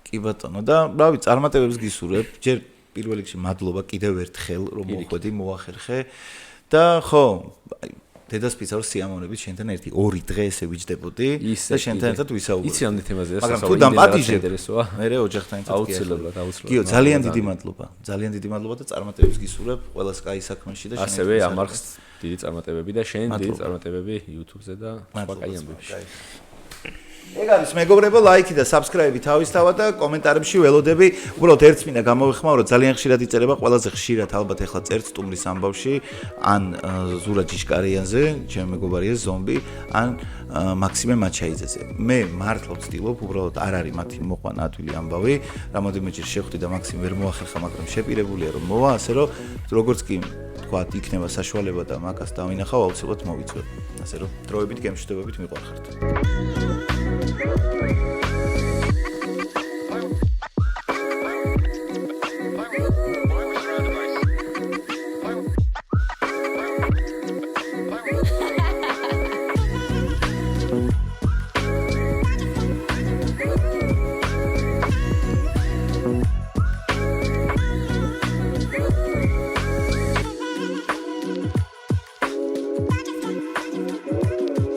კი ბატონო და რავი წარმატებებს გისურვებ. ჯერ პირველ რიგში მადლობა კიდევ ერთხელ რომ მოხვედი, მოახერხე და ხო, აი დედასპიცაურ სიამოვნებით შენთან ერთი 2 დღე ესე ვიჯდებოდი და შენთან ერთად ვისაუბრებდი. იცი ამ თემაზე რა მაგრამ თუ დამპატიჟებდესოა. მე ოჯახთან ერთად აუცილებლად. კიო, ძალიან დიდი მადლობა. ძალიან დიდი მადლობა და წარმატებებს გისურვებ ყველას კაი საქმეში და შენ ასევე ამარხს დიდი წარმატებები და შენ დიდი წარმატებები YouTube-ზე და სხვა კაი ამბებში. ეგ არის მეგობრებო, ლაიქი და subscribe-ი თავისთავად და კომენტარებში ველოდები. უბრალოდ ერთს მინდა გამოვეხმაურო, ძალიან ხშირად იწერება, ყველაზე ხშირად ალბათ ეხლა წერს სტუმრის ამბავში, ან ზურა ჯიშკარიანზე, ჩემი მეგობარია ზომბი, ან მაქსიმე მაჩაიძეზე. მე მართლა ვცდილობ, უბრალოდ არ არის მათი მოყვანა ათვილი ამბავი. რამოდენმეჯერ შევხვდი და მაქსიმ ვერ მოახერხა, მაგრამ შეპირებულია რომ მოვა, ასე რომ როგორც კი თქვათ, იქნება საშუალება და მაგას დავინახავ, აუცილებლად მოვიწვევ. ასე რომ დროებით გემშვიდობებით მიყვარხართ.